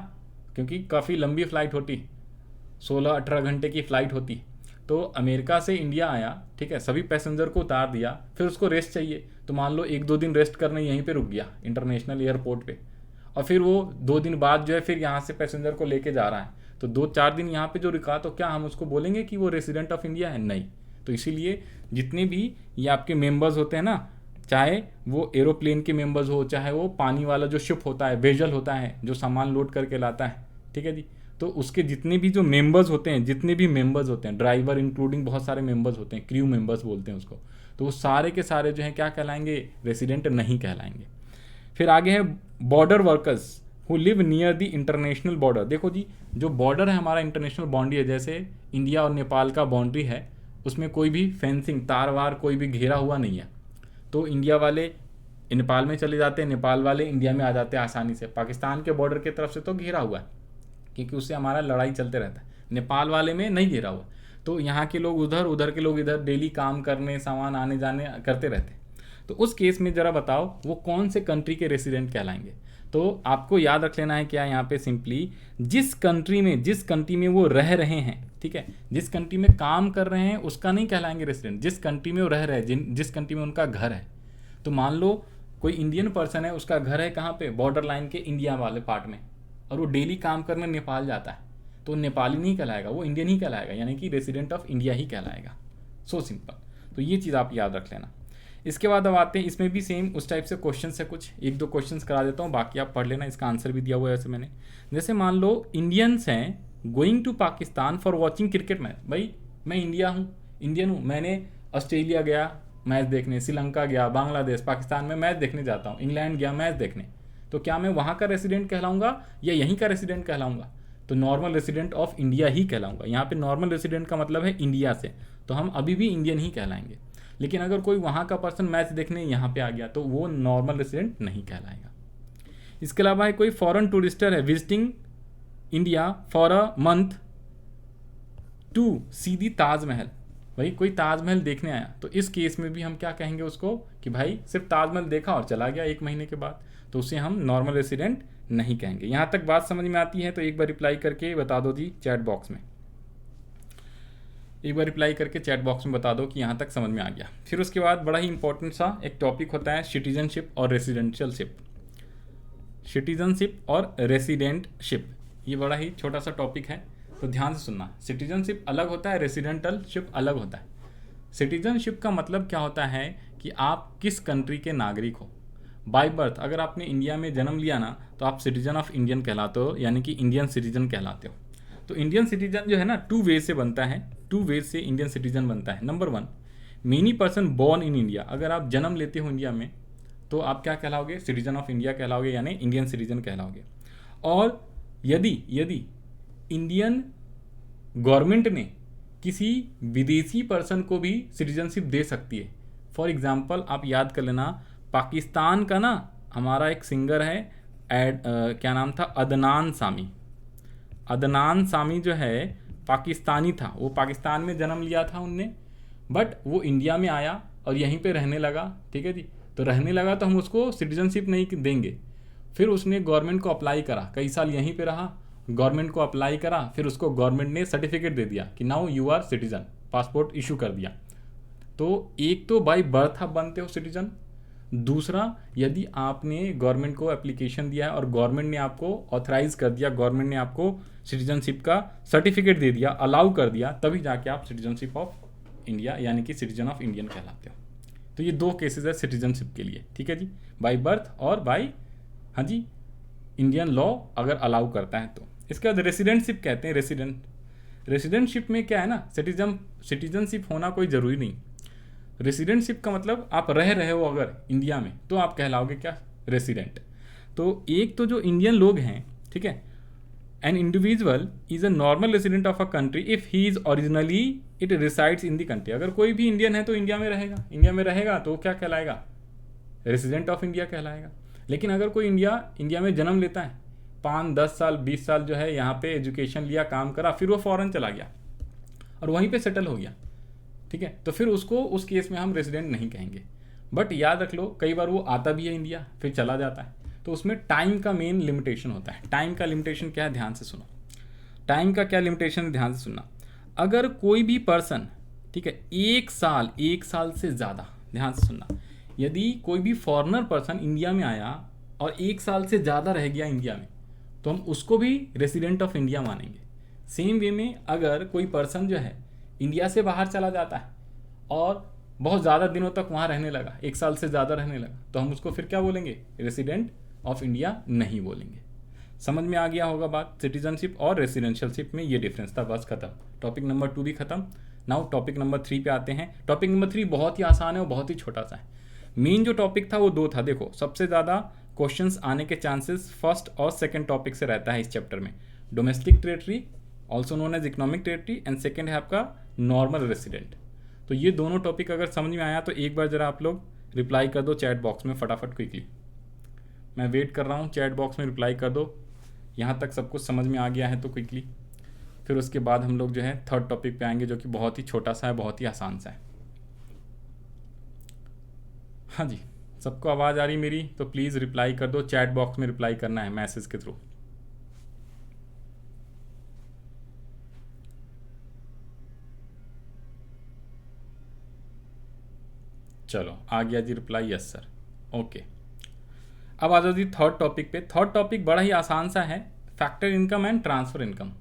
क्योंकि काफ़ी लंबी फ़्लाइट होती, 16-18 घंटे की फ़्लाइट होती, तो अमेरिका से इंडिया आया, ठीक है, सभी पैसेंजर को उतार दिया, फिर उसको रेस्ट चाहिए, तो मान लो 1-2 दिन रेस्ट करने यहीं पे रुक गया इंटरनेशनल एयरपोर्ट पे, और फिर वो 2 दिन बाद जो है फिर यहाँ से पैसेंजर को लेके जा रहा है, तो 2-4 दिन यहाँ पे जो रुका, तो क्या हम उसको बोलेंगे कि वो रेसिडेंट ऑफ इंडिया है? नहीं। तो इसीलिए जितने भी ये आपके मेंबर्स होते हैं ना, चाहे वो एरोप्लेन के मेंबर्स हो, चाहे वो पानी वाला जो शिप होता है, वेजल होता है, जो सामान लोड करके लाता है, ठीक है जी, तो उसके जितने भी जो मेंबर्स होते हैं, जितने भी मेंबर्स होते हैं, ड्राइवर इंक्लूडिंग बहुत सारे मेंबर्स होते हैं, क्रू मेंबर्स बोलते हैं उसको, तो वो सारे के सारे जो हैं क्या कहलाएंगे, रेसिडेंट नहीं कहलाएंगे। फिर आगे है border workers who live near the international border. देखो जी, जो बॉर्डर है हमारा इंटरनेशनल बाउंड्री है, जैसे इंडिया और नेपाल का बाउंड्री है, उसमें कोई भी फेंसिंग, तार वार कोई भी घेरा हुआ नहीं है, तो इंडिया वाले नेपाल में चले जाते हैं, नेपाल वाले इंडिया में आ जाते हैं आसानी से। पाकिस्तान के बॉर्डर की तरफ से तो घेरा हुआ है, क्योंकि उससे हमारा लड़ाई चलते रहता है, नेपाल वाले में नहीं घेरा हुआ, तो यहाँ के लोग उधर, उधर के लोग इधर, डेली काम करने, सामान आने जाने करते रहते हैं। तो उस केस में ज़रा बताओ वो कौन से कंट्री के रेसिडेंट कहलाएंगे। तो आपको याद रख लेना है क्या, यहाँ पे सिंपली जिस कंट्री में वो रह रहे हैं, ठीक है, जिस कंट्री में काम कर रहे हैं उसका नहीं कहलाएंगे रेसिडेंट, जिस कंट्री में वो रह रहे हैं, जिस कंट्री में उनका घर है। तो मान लो कोई इंडियन पर्सन है, उसका घर है कहाँ पे, बॉर्डर लाइन के इंडिया वाले पार्ट में, और वो डेली काम करने नेपाल जाता है, तो नेपाली नहीं कहलाएगा, वो इंडियन ही कहलाएगा, यानी कि रेसिडेंट ऑफ इंडिया ही कहलाएगा। सो सिंपल। तो ये चीज़ आप याद रख लेना। इसके बाद अब आते हैं, इसमें भी सेम उस टाइप से क्वेश्चन है, कुछ 1-2 क्वेश्चन करा देता हूँ, बाकी आप पढ़ लेना, इसका आंसर भी दिया हुआ है वैसे मैंने। जैसे मान लो इंडियंस हैं going to Pakistan for watching cricket match. भाई मैं इंडियन हूँ, मैंने ऑस्ट्रेलिया गया मैच देखने, श्रीलंका गया, बांग्लादेश, पाकिस्तान में मैच देखने जाता हूँ, इंग्लैंड गया मैच देखने, तो क्या मैं वहाँ का रेसिडेंट कहलाऊंगा या यहीं का रेसिडेंट कहलाऊंगा? तो नॉर्मल रेसिडेंट ऑफ इंडिया ही कहलाऊंगा। यहाँ पे नॉर्मल रेसिडेंट का मतलब है इंडिया से, तो हम अभी भी इंडियन ही कहलाएंगे। लेकिन अगर कोई वहाँ का पर्सन मैच देखने यहाँ पे आ गया तो वो नॉर्मल रेसिडेंट नहीं कहलाएगा। इसके अलावा कोई फॉरेन टूरिस्टर है visiting India for a month to सी दी ताजमहल। भाई कोई ताजमहल देखने आया, तो इस केस में भी हम क्या कहेंगे उसको कि भाई सिर्फ ताजमहल देखा और चला गया 1 महीने के बाद, तो उसे हम नॉर्मल रेसिडेंट नहीं कहेंगे। यहाँ तक बात समझ में आती है तो एक बार रिप्लाई करके बता दो जी चैट बॉक्स में, एक बार रिप्लाई करके चैट बॉक्स में बता दो कि यहाँ तक समझ में आ गया। फिर उसके बाद बड़ा ही इंपॉर्टेंट सा एक टॉपिक होता है सिटीजनशिप और रेसिडेंशियलशिप। सिटीजनशिप और रेसिडेंटशिप, ये बड़ा ही छोटा सा टॉपिक है, तो ध्यान से सुनना। सिटीजनशिप अलग होता है, रेसिडेंटलशिप अलग होता है। सिटीजनशिप का मतलब क्या होता है कि आप किस कंट्री के नागरिक हो। बाय बर्थ अगर आपने इंडिया में जन्म लिया ना, तो आप सिटीजन ऑफ इंडियन कहलाते हो, यानी कि इंडियन सिटीजन कहलाते हो। तो इंडियन सिटीजन जो है ना 2 वेज से बनता है, 2 वेज से इंडियन सिटीजन बनता है। Number 1, many person born in India. अगर आप जन्म लेते हो इंडिया में तो आप क्या कहलाओगे, सिटीजन ऑफ इंडिया कहलाओगे, यानी इंडियन सिटीजन कहलाओगे। और यदि इंडियन गवर्नमेंट ने किसी विदेशी पर्सन को भी सिटीजनशिप दे सकती है। फॉर एग्जाम्पल आप याद कर लेना, पाकिस्तान का ना हमारा एक सिंगर है, क्या नाम था, अदनान सामी। अदनान सामी जो है पाकिस्तानी था, वो पाकिस्तान में जन्म लिया था उनने, बट वो इंडिया में आया और यहीं पे रहने लगा। ठीक है जी, तो रहने लगा तो हम उसको सिटीजनशिप नहीं देंगे। फिर उसने गवर्नमेंट को अप्लाई करा, कई साल यहीं पे रहा, गवर्नमेंट को अप्लाई करा, फिर उसको गवर्नमेंट ने सर्टिफिकेट दे दिया कि now you are citizen, passport issue कर दिया। तो एक तो बाय बर्थ आप बनते हो सिटीजन, दूसरा यदि आपने गवर्नमेंट को एप्लीकेशन दिया है और गवर्नमेंट ने आपको ऑथराइज कर दिया, गवर्नमेंट ने आपको सिटीजनशिप का सर्टिफिकेट दे दिया, अलाउ कर दिया, तभी जाके आप सिटीजनशिप ऑफ इंडिया यानी कि सिटीजन ऑफ इंडियन कहलाते हो। तो ये दो केसेस है सिटीजनशिप के लिए। ठीक है जी, बाय बर्थ और बाय, हाँ जी, इंडियन लॉ अगर अलाउ करता है तो। इसके बाद रेसिडेंटशिप कहते हैं। रेसिडेंटशिप में क्या है ना, सिटीजनशिप होना कोई ज़रूरी नहीं। रेसिडेंटशिप का मतलब आप रह रहे हो अगर इंडिया में तो आप कहलाओगे क्या, रेसिडेंट। तो एक तो जो इंडियन लोग हैं, ठीक है, an individual is a normal resident of a country if he is originally it resides in the country. अगर कोई भी इंडियन है तो इंडिया में रहेगा तो क्या कहलाएगा, रेसिडेंट ऑफ इंडिया कहलाएगा। लेकिन अगर कोई इंडिया में जन्म लेता है, 5, 10 साल, 20 साल जो है यहाँ पे एजुकेशन लिया, काम करा, फिर वो फॉरेन चला गया और वहीं पे सेटल हो गया, ठीक है, तो फिर उसको उस केस में हम रेसिडेंट नहीं कहेंगे। बट याद रख लो, कई बार वो आता भी है इंडिया फिर चला जाता है, तो उसमें टाइम का मेन लिमिटेशन होता है। टाइम का लिमिटेशन क्या है, ध्यान से सुनो। टाइम का क्या लिमिटेशन, ध्यान से सुनना। अगर कोई भी पर्सन, ठीक है, 1 साल से ज़्यादा, ध्यान से सुनना, यदि कोई भी फॉरेनर पर्सन इंडिया में आया और 1 साल से ज़्यादा रह गया इंडिया में, तो हम उसको भी रेसिडेंट ऑफ इंडिया मानेंगे। सेम वे में अगर कोई पर्सन जो है इंडिया से बाहर चला जाता है और बहुत ज़्यादा दिनों तक वहाँ रहने लगा, 1 साल से ज़्यादा रहने लगा, तो हम उसको फिर क्या बोलेंगे, रेसिडेंट ऑफ इंडिया नहीं बोलेंगे। समझ में आ गया होगा बात। सिटीजनशिप और रेसिडेंशियलशिप में ये डिफरेंस था, बस खत्म। टॉपिक नंबर 2 भी खत्म। नाउ टॉपिक नंबर 3 पे आते हैं। टॉपिक नंबर 3 बहुत ही आसान है और बहुत ही छोटा सा है। मेन जो टॉपिक था वो 2 था। देखो, सबसे ज़्यादा क्वेश्चंस आने के चांसेस फर्स्ट और सेकंड टॉपिक से रहता है इस चैप्टर में। Domestic territory also known as economic territory and second है आपका नॉर्मल रेसिडेंट। तो ये दोनों टॉपिक अगर समझ में आया तो एक बार ज़रा आप लोग रिप्लाई कर दो चैट बॉक्स में फटाफट, क्विकली। मैं वेट कर रहा हूँ, चैट बॉक्स में रिप्लाई कर दो। यहाँ तक सब कुछ समझ में आ गया है तो क्विकली। फिर उसके बाद हम लोग जो है थर्ड टॉपिक पे आएंगे, जो कि बहुत ही छोटा सा है, बहुत ही आसान सा है। हाँ जी, सबको आवाज़ आ रही मेरी? तो प्लीज़ रिप्लाई कर दो, चैट बॉक्स में रिप्लाई करना है मैसेज के थ्रू। चलो आ गया जी रिप्लाई, यस सर, ओके। अब आ जाओ जी थर्ड टॉपिक पे। थर्ड टॉपिक बड़ा ही आसान सा है, factor income and transfer income.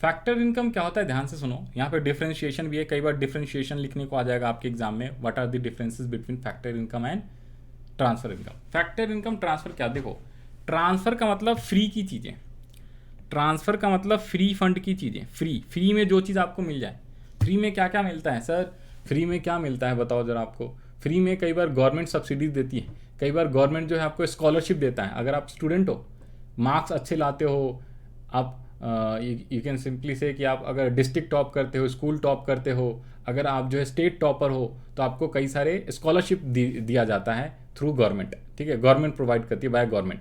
Factor income क्या होता है, ध्यान से सुनो। यहाँ पे डिफरेंशिएशन भी है, कई बार डिफरेंशिएशन लिखने को आ जाएगा आपके एग्जाम में। What are the differences between factor income and transfer income. Factor income, transfer क्या, देखो, ट्रांसफ़र का मतलब फ्री की चीज़ें, ट्रांसफ़र का मतलब फ्री फंड की चीज़ें, फ्री में जो चीज़ आपको मिल जाए। फ्री में क्या क्या मिलता है सर, फ्री में क्या मिलता है बताओ ज़रा आपको। फ्री में कई बार गवर्नमेंट सब्सिडीज देती है, कई बार गवर्नमेंट जो है आपको स्कॉलरशिप देता है। अगर आप स्टूडेंट हो, मार्क्स अच्छे लाते हो, आप यू कैन सिंपली से कि आप अगर डिस्ट्रिक्ट टॉप करते हो, स्कूल टॉप करते हो, अगर आप जो है स्टेट टॉपर हो, तो आपको कई सारे स्कॉलरशिप दिया जाता है थ्रू गवर्नमेंट, ठीक है, गवर्नमेंट प्रोवाइड करती है बाय गवर्नमेंट।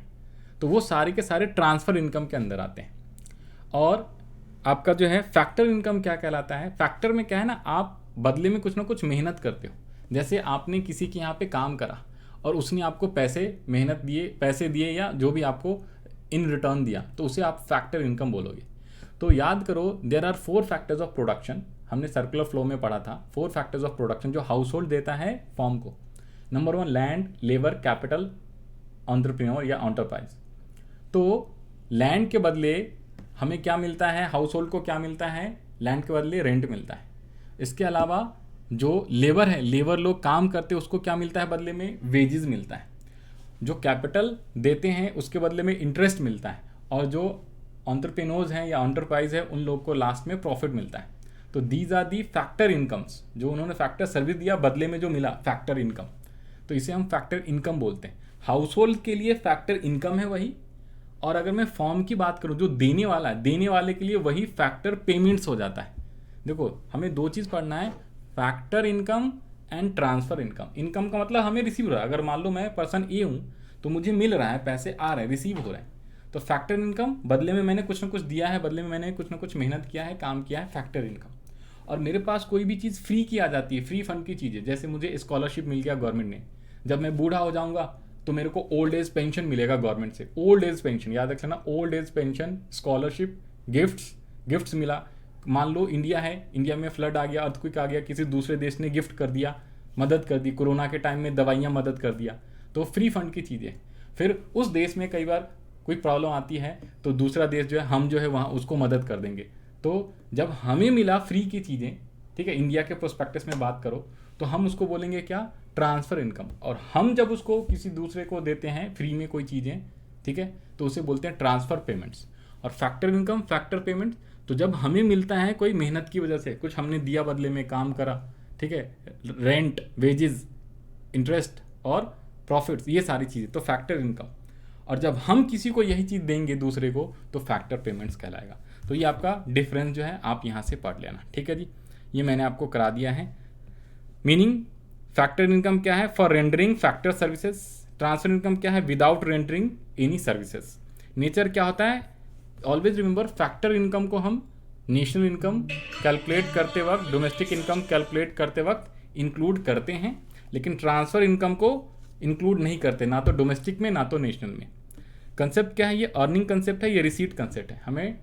तो वो सारे के सारे ट्रांसफ़र इनकम के अंदर आते हैं। और आपका जो है फैक्टर इनकम क्या कहलाता है, फैक्टर में क्या है ना, आप बदले में कुछ ना कुछ मेहनत करते हो। जैसे आपने किसी के यहाँ पे काम करा और उसने आपको पैसे दिए या जो भी आपको इन रिटर्न दिया, तो उसे आप फैक्टर इनकम बोलोगे। तो याद करो, there are 4 factors of production, हमने सर्कुलर फ्लो में पढ़ा था। 4 फैक्टर्स ऑफ प्रोडक्शन जो हाउस होल्ड देता है फॉर्म को। Number 1 land, labour, capital, entrepreneur या एंटरप्राइज। तो लैंड के बदले हमें क्या मिलता है, हाउस होल्ड को क्या मिलता है, लैंड के बदले रेंट मिलता है। इसके अलावा जो लेबर है, लेबर लोग काम करते हैं, उसको क्या मिलता है बदले में, वेजेस मिलता है। जो कैपिटल देते हैं उसके बदले में इंटरेस्ट मिलता है। और जो एंटरप्रेन्योर्स हैं या एंटरप्राइज है, उन लोग को लास्ट में प्रॉफिट मिलता है। तो these are the factor incomes, जो उन्होंने फैक्टर सर्विस दिया, बदले में जो मिला फैक्टर इनकम, तो इसे हम फैक्टर इनकम बोलते हैं। हाउस होल्ड के लिए फैक्टर इनकम है वही। और अगर मैं फॉर्म की बात करूँ, जो देने वाला है, देने वाले के लिए वही फैक्टर पेमेंट्स हो जाता है। देखो, हमें 2 चीज़ पढ़ना है, factor income and transfer income. Income का मतलब हमें रिसीव हो रहा है, अगर मान लो मैं पर्सन ए हूँ तो मुझे मिल रहा है, पैसे आ रहे हैं, रिसीव हो रहे हैं, तो फैक्टर इनकम बदले में मैंने कुछ ना कुछ दिया है, बदले में मैंने कुछ ना कुछ मेहनत किया है, काम किया है, फैक्टर इनकम। और मेरे पास कोई भी चीज़ फ्री की आ जाती है, फ्री फंड की चीज़ें, जैसे मुझे स्कॉलरशिप मिल गया गवर्नमेंट ने, जब मैं बूढ़ा हो जाऊंगा तो मेरे को ओल्ड एज पेंशन मिलेगा गवर्नमेंट से, ओल्ड एज पेंशन याद रख लेना, old age pension, scholarship, gifts मिला। मान लो इंडिया है, इंडिया में फ्लड आ गया, अर्थक्वेक आ गया, किसी दूसरे देश ने गिफ्ट कर दिया, मदद कर दी, कोरोना के टाइम में दवाइयाँ मदद कर दिया, तो फ्री फंड की चीज़ें। फिर उस देश में कई बार कोई प्रॉब्लम आती है तो दूसरा देश जो है, हम जो है वहाँ उसको मदद कर देंगे। तो जब हमें मिला फ्री की चीज़ें, ठीक है, इंडिया के प्रोस्पेक्टस में बात करो तो हम उसको बोलेंगे क्या, ट्रांसफ़र इनकम। और हम जब उसको किसी दूसरे को देते हैं फ्री में कोई चीज़ें, ठीक है, तो उसे बोलते हैं ट्रांसफ़र पेमेंट्स। और फैक्टर इनकम, फैक्टर पेमेंट, तो जब हमें मिलता है कोई मेहनत की वजह से, कुछ हमने दिया बदले में, काम करा, ठीक है, रेंट, वेजेस, इंटरेस्ट और प्रॉफिट्स, ये सारी चीज़ें, तो फैक्टर इनकम। और जब हम किसी को यही चीज़ देंगे दूसरे को तो फैक्टर पेमेंट्स कहलाएगा। तो ये आपका डिफरेंस जो है आप यहाँ से पढ़ लेना, ठीक है जी, ये मैंने आपको करा दिया है। मीनिंग फैक्टर इनकम क्या है, for rendering factor services. Transfer income क्या है, without rendering any services. Nature क्या होता है, ऑलवेज रिमेंबर, फैक्टर इनकम को हम नेशनल इनकम कैलकुलेट करते वक्त, डोमेस्टिक इनकम कैलकुलेट करते वक्त इंक्लूड करते हैं, लेकिन ट्रांसफ़र इनकम को इंक्लूड नहीं करते, ना तो डोमेस्टिक में ना तो नेशनल में। कंसेप्ट क्या है, ये अर्निंग कंसेप्ट है, ये रिसीट कंसेप्ट है। हमें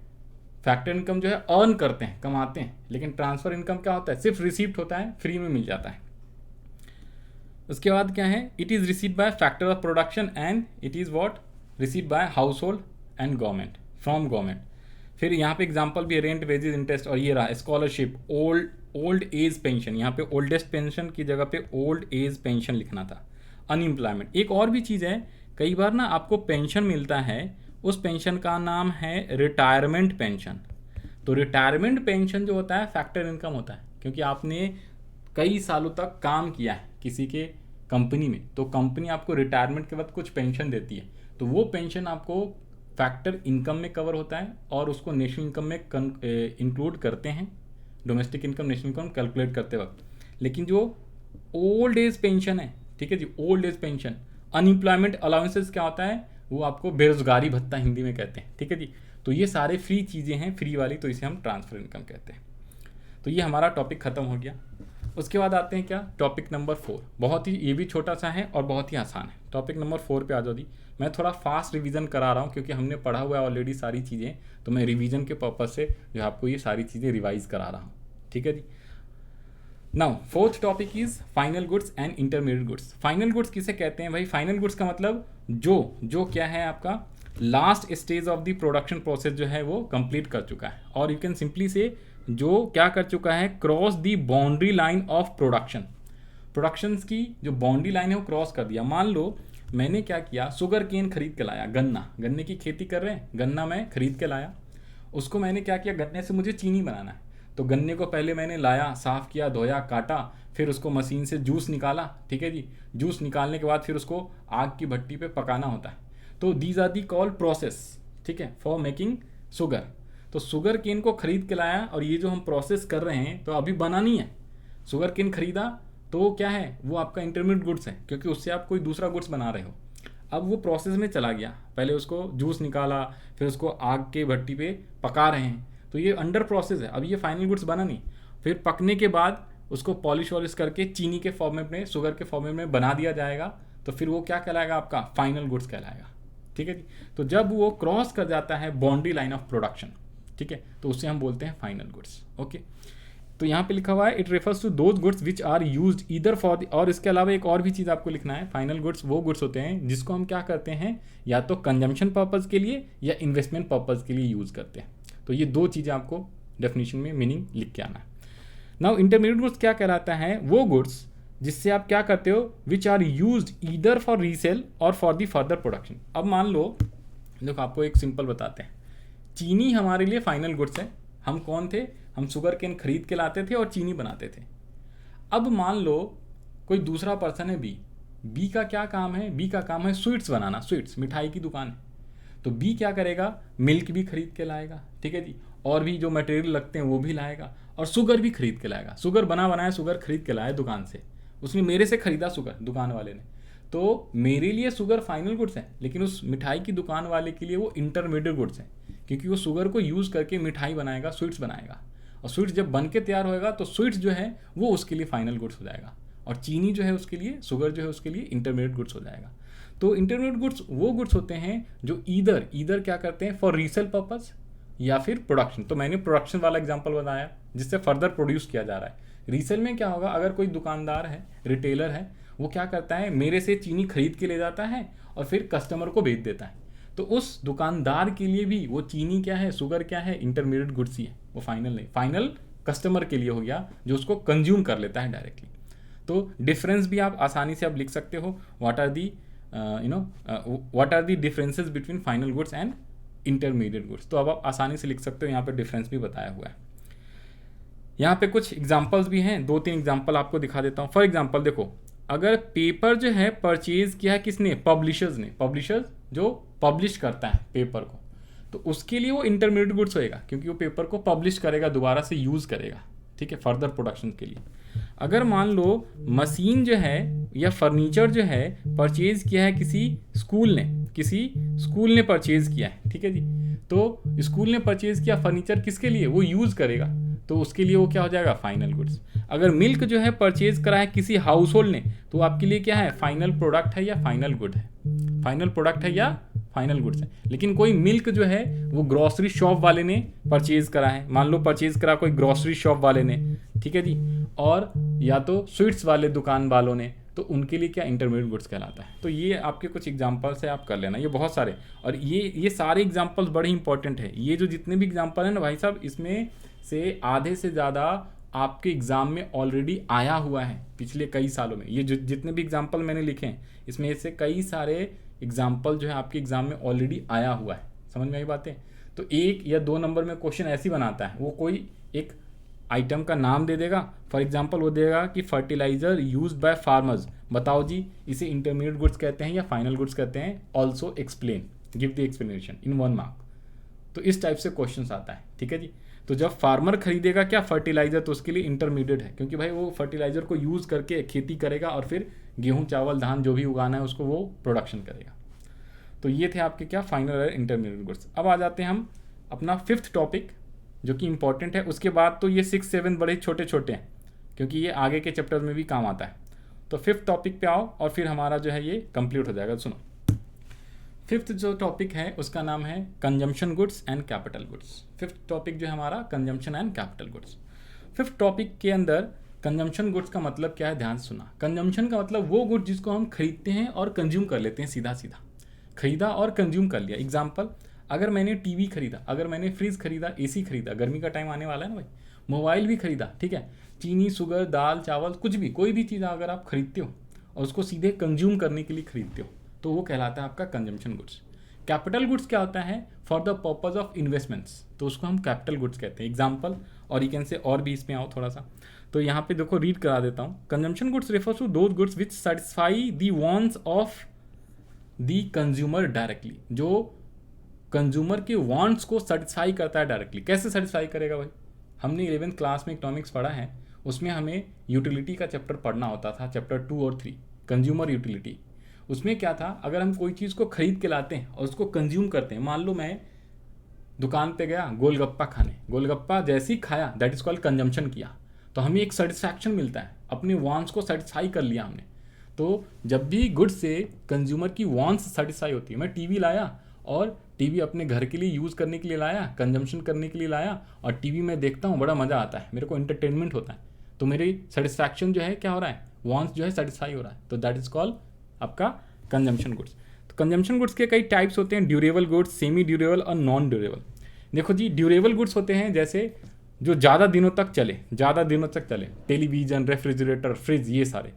फैक्टर इनकम जो है अर्न करते हैं, कमाते हैं, लेकिन ट्रांसफ़र इनकम क्या होता है, सिर्फ रिसीप्ट होता है, फ्री में मिल जाता है। उसके बाद क्या है, it is received by factor of production and it is what, received by house hold and government, from government. फिर यहाँ पे एग्जांपल भी, रेंट, वेजेस, इंटरेस्ट, और ये रहा स्कॉलरशिप, ओल्ड एज पेंशन, यहाँ पे ओल्डेस्ट पेंशन की जगह पे ओल्ड एज पेंशन लिखना था। अनएम्प्लॉयमेंट, एक और भी चीज़ है, कई बार ना आपको पेंशन मिलता है, उस पेंशन का नाम है रिटायरमेंट पेंशन। तो रिटायरमेंट पेंशन जो होता है फैक्टर इनकम होता है, क्योंकि आपने कई सालों तक काम किया है किसी के कंपनी में, तो कंपनी आपको रिटायरमेंट के बाद कुछ पेंशन देती है, तो वो पेंशन आपको फैक्टर इनकम में कवर होता है और उसको नेशनल इनकम में इंक्लूड करते हैं, domestic income, national income calculate करते वक्त। लेकिन जो ओल्ड एज पेंशन है, ठीक है जी, old age pension, unemployment allowances क्या होता है, वो आपको बेरोजगारी भत्ता हिंदी में कहते हैं, ठीक है जी। तो ये सारे फ्री चीज़ें हैं, फ्री वाली, तो इसे हम ट्रांसफ़र इनकम कहते हैं। तो ये हमारा टॉपिक ख़त्म हो गया। उसके बाद आते हैं क्या, टॉपिक नंबर 4, बहुत ही, ये भी छोटा सा है और बहुत ही आसान है। टॉपिक नंबर 4 पे आ जाओ दी। मैं थोड़ा फास्ट रिवीजन करा रहा हूँ क्योंकि हमने पढ़ा हुआ है ऑलरेडी सारी चीज़ें, तो मैं रिवीजन के पर्पज़ से जो आपको ये सारी चीज़ें रिवाइज करा रहा हूँ, ठीक है जी। Now fourth topic is final goods and intermediate goods. Final goods किसे कहते हैं भाई, फाइनल गुड्स का मतलब जो क्या है, आपका last stage of the production process जो है वो कंप्लीट कर चुका है, और यू कैन सिंपली से जो क्या कर चुका है, cross the boundary line of production की जो बाउंड्री लाइन है वो क्रॉस कर दिया। मान लो मैंने क्या किया, शुगर केन खरीद के लाया, गन्ने की खेती कर रहे हैं, गन्ना मैं खरीद के लाया, उसको मैंने क्या किया, गन्ने से मुझे चीनी बनाना है, तो गन्ने को पहले मैंने लाया, साफ़ किया, धोया, काटा, फिर उसको मशीन से जूस निकाला, ठीक है जी। जूस निकालने के बाद फिर उसको आग की भट्टी पे पकाना होता है। तो these are the call process, ठीक है, फॉर मेकिंग शुगर। तो शुगर केन को खरीद के लाया, और ये जो हम प्रोसेस कर रहे हैं तो अभी बना नहीं है, शुगर केन खरीदा तो क्या है, वो आपका इंटरमीडिएट गुड्स है, क्योंकि उससे आप कोई दूसरा गुड्स बना रहे हो। अब वो प्रोसेस में चला गया, पहले उसको जूस निकाला, फिर उसको आग के भट्टी पे पका रहे हैं, तो ये अंडर प्रोसेस है, अब ये फाइनल गुड्स बना नहीं। फिर पकने के बाद उसको पॉलिश वॉलिश करके चीनी के फॉर्मेट में, शुगर के फॉर्मेट में बना दिया जाएगा, तो फिर वो क्या कहलाएगा, आपका फाइनल गुड्स कहलाएगा, ठीक है जी। तो जब वो क्रॉस कर जाता है बाउंड्री लाइन ऑफ प्रोडक्शन, ठीक है, तो उससे हम बोलते हैं फाइनल गुड्स, ओके। तो यहाँ पे लिखा हुआ है, it refers to those goods which are used either for the, और इसके अलावा एक और भी चीज़ आपको लिखना है, फाइनल गुड्स वो गुड्स होते हैं जिसको हम क्या करते हैं, या तो कंजम्पशन पर्पज़ के लिए या इन्वेस्टमेंट पर्पज़ के लिए यूज़ करते हैं। तो ये दो चीज़ें आपको डेफिनेशन में मीनिंग लिख के आना है। नाउ इंटरमीडिएट गुड्स क्या कहलाता है, वो गुड्स जिससे आप क्या करते हो, which are used either for resale और फॉर दी फर्दर प्रोडक्शन। अब मान लो, देखो आपको एक सिंपल बताते हैं, चीनी हमारे लिए फाइनल गुड्स है। हम कौन थे, हम शुगर केन खरीद के लाते थे और चीनी बनाते थे। अब मान लो कोई दूसरा पर्सन है बी का क्या काम है, बी का काम है स्वीट्स बनाना, स्वीट्स, मिठाई की दुकान है। तो बी क्या करेगा, मिल्क भी खरीद के लाएगा, ठीक है जी, और भी जो मटेरियल लगते हैं वो भी लाएगा, और शुगर भी खरीद के लाएगा। शुगर बनाया शुगर खरीद के लाए दुकान से, उसने मेरे से खरीदा शुगर दुकान वाले ने, तो मेरे लिए शुगर फाइनल गुड्स है, लेकिन उस मिठाई की दुकान वाले के लिए वो इंटरमीडिएट गुड्स है, क्योंकि वो शुगर को यूज़ करके मिठाई बनाएगा, स्वीट्स बनाएगा, और स्वीट्स जब बन के तैयार होएगा तो स्वीट्स जो है वो उसके लिए फाइनल गुड्स हो जाएगा, और चीनी जो है उसके लिए, शुगर जो है उसके लिए इंटरमीडिएट गुड्स हो जाएगा। तो इंटरमीडिएट गुड्स वो गुड्स होते हैं जो ईदर क्या करते हैं, फॉर रीसेल पर्पस या फिर प्रोडक्शन। तो मैंने प्रोडक्शन वाला एग्जांपल बताया जिससे फर्दर प्रोड्यूस किया जा रहा है। रीसेल में क्या होगा, अगर कोई दुकानदार है, रिटेलर है, वो क्या करता है, मेरे से चीनी खरीद के ले जाता है और फिर कस्टमर को बेच देता है। तो उस दुकानदार के लिए भी वो चीनी क्या है, शुगर क्या है, इंटरमीडिएट गुड्स ही है, वो फाइनल नहीं। फाइनल कस्टमर के लिए हो गया जो उसको कंज्यूम कर लेता है डायरेक्टली। तो डिफरेंस भी आप आसानी से आप लिख सकते हो, what are the differences between final goods and intermediate goods. तो अब आप आसानी से लिख सकते हो, यहाँ पे डिफरेंस भी बताया हुआ है। यहाँ पे कुछ एग्जांपल्स भी हैं, 2-3 एग्जांपल आपको दिखा देता हूँ। फॉर एग्जांपल देखो, अगर पेपर जो है परचेज किया है किसने, पब्लिशर्स ने, पब्लिशर्स जो पब्लिश करता है पेपर को, तो उसके लिए वो इंटरमीडिएट गुड्स होएगा, क्योंकि वो पेपर को पब्लिश करेगा, दोबारा से यूज़ करेगा, ठीक है, फर्दर प्रोडक्शन के लिए। अगर मान लो मशीन जो है या फर्नीचर जो है परचेज किया है किसी स्कूल ने परचेज किया है, ठीक है जी, तो स्कूल ने परचेज किया फर्नीचर किसके लिए, वो यूज़ करेगा, तो उसके लिए वो क्या हो जाएगा, फाइनल गुड्स। अगर मिल्क जो है परचेज करा है किसी हाउस होल्ड ने, तो आपके लिए क्या है, फाइनल प्रोडक्ट है या फाइनल गुड है, फाइनल प्रोडक्ट है या फाइनल गुड्स है। लेकिन कोई मिल्क जो है वो ग्रॉसरी शॉप वाले ने परचेज करा है, मान लो परचेज करा कोई ग्रॉसरी शॉप वाले ने, ठीक है जी, और या तो स्वीट्स वाले दुकान वालों ने, तो उनके लिए क्या इंटरमीडिएट गुड्स कहलाता है। तो ये आपके कुछ एग्जांपल्स है, आप कर लेना, ये बहुत सारे, और ये सारे एग्जांपल्स बड़े इंपॉर्टेंट है। ये जो जितने भी एग्जांपल है ना भाई साहब, इसमें से आधे से ज़्यादा आपके एग्ज़ाम में ऑलरेडी आया हुआ है पिछले कई सालों में। ये जो जितने भी एग्जांपल मैंने लिखे हैं, इसमें से कई सारे एग्जाम्पल जो है आपके एग्जाम में ऑलरेडी आया हुआ है। समझ में आई बातें। तो 1 या 2 नंबर में क्वेश्चन ऐसी बनाता है, वो कोई एक आइटम का नाम दे देगा। फॉर एग्जांपल वो देगा कि फर्टिलाइजर यूज्ड बाय फार्मर्स, बताओ जी इसे इंटरमीडिएट गुड्स कहते हैं या फाइनल गुड्स कहते हैं, also explain, give the explanation in 1 mark. तो इस टाइप से क्वेश्चन आता है, ठीक है जी। तो जब फार्मर खरीदेगा क्या फर्टिलाइजर, तो उसके लिए इंटरमीडिएट है, क्योंकि भाई वो फर्टिलाइजर को यूज़ करके खेती करेगा और फिर गेहूँ चावल धान जो भी उगाना है उसको वो प्रोडक्शन करेगा। तो ये थे आपके क्या फाइनल और इंटरमीडिएट गुड्स। अब आ जाते हैं हम अपना 5th टॉपिक जो कि इंपॉर्टेंट है। उसके बाद तो ये 6, 7 बड़े छोटे छोटे हैं, क्योंकि ये आगे के चैप्टर में भी काम आता है। तो 5th टॉपिक पे आओ और फिर हमारा जो है ये कंप्लीट हो जाएगा। सुनो, 5th जो टॉपिक है उसका नाम है consumption goods and capital goods. 5th topic जो है हमारा consumption and capital goods. 5th topic के अंदर कंजम्पशन गुड्स का मतलब क्या है, ध्यान से सुना। कंजम्पशन का मतलब वो गुड्स जिसको हम खरीदते हैं और कंज्यूम कर लेते हैं, सीधा सीधा खरीदा और कंज्यूम कर लिया। एग्जाम्पल, अगर मैंने टीवी खरीदा, अगर मैंने फ्रिज खरीदा, एसी खरीदा, गर्मी का टाइम आने वाला है ना भाई, मोबाइल भी खरीदा, ठीक है, चीनी शुगर दाल चावल कुछ भी, कोई भी चीज़ अगर आप खरीदते हो और उसको सीधे कंज्यूम करने के लिए खरीदते हो, तो वो कहलाता है आपका कंजम्पशन गुड्स। कैपिटल गुड्स क्या होता है, for the purpose of investments, तो उसको हम कैपिटल गुड्स कहते हैं। एग्जाम्पल और यू कैन से, और भी इसमें आओ थोड़ा सा, तो यहाँ पे देखो रीड करा देता हूँ। Consumption goods refers to those goods which satisfy the wants of the consumer directly, जो कंज्यूमर के वांट्स को सेटिस्फाई करता है डायरेक्टली। कैसे सेटिस्फाई करेगा भाई, हमने 11th क्लास में इकोनॉमिक्स पढ़ा है, उसमें हमें यूटिलिटी का चैप्टर पढ़ना होता था, चैप्टर 2 और 3, कंज्यूमर यूटिलिटी। उसमें क्या था, अगर हम कोई चीज़ को खरीद के लाते हैं और उसको कंज्यूम करते हैं, मान लो मैं दुकान पे गया गोलगप्पा खाने, गोलगप्पा जैसे ही खाया, दैट इज कॉल्ड कंजम्पशन किया, तो हमें एक सेटिस्फैक्शन मिलता है, अपने वांट्स को सेटिस्फाई कर लिया हमने। तो जब भी गुड्स से कंज्यूमर की वांट्स सेटिस्फाई होती है, मैं टीवी लाया और टीवी अपने घर के लिए यूज़ करने के लिए लाया, कंजम्पशन करने के लिए लाया, और टीवी में देखता हूँ, बड़ा मज़ा आता है, मेरे को एंटरटेनमेंट होता है, तो मेरी सेटिस्फैक्शन जो है क्या हो रहा है, वांट्स जो है सेटिस्फाई हो रहा है, तो दैट इज कॉल्ड आपका कंजम्पशन गुड्स। तो कंजम्पशन गुड्स के कई टाइप्स होते हैं, ड्यूरेबल गुड्स, सेमी ड्यूरेबल और नॉन ड्यूरेबल। देखो जी, ड्यूरेबल गुड्स होते हैं जैसे जो ज़्यादा दिनों तक चले, टेलीविज़न, रेफ्रिजरेटर, फ्रिज, ये सारे।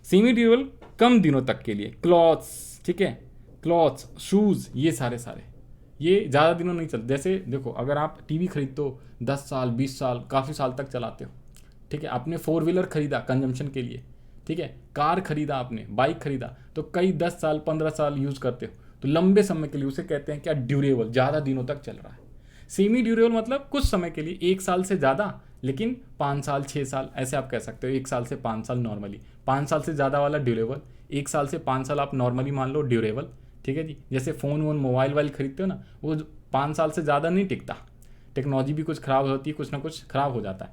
सेमी ड्यूरेबल कम दिनों तक के लिए, क्लॉथ्स, ठीक है, क्लॉथ्स, शूज़, ये सारे ये ज़्यादा दिनों नहीं चलते। जैसे देखो, अगर आप टीवी खरीदते हो 10 साल 20 साल काफ़ी साल तक चलाते हो, ठीक है, आपने 4 व्हीलर खरीदा कंजम्पशन के लिए, ठीक है, कार खरीदा, आपने बाइक खरीदा, तो कई 10 साल 15 साल यूज़ करते हो, तो लंबे समय के लिए उसे कहते हैं क्या, ड्यूरेबल, ज़्यादा दिनों तक चल रहा है। सेमी ड्यूरेबल मतलब कुछ समय के लिए, 1 साल से ज़्यादा, लेकिन 5 साल 6 साल, ऐसे आप कह सकते हो, 1 साल से 5 साल नॉर्मली, 5 साल से ज़्यादा वाला ड्यूरेबल, 1 साल से 5 साल आप नॉर्मली मान लो ड्यूरेबल, ठीक है जी। जैसे फ़ोन वोन मोबाइल वाइल खरीदते हो ना, वो 5 साल से ज़्यादा नहीं टिकता, टेक्नोलॉजी भी कुछ ख़राब होती है, कुछ ना कुछ ख़राब हो जाता है,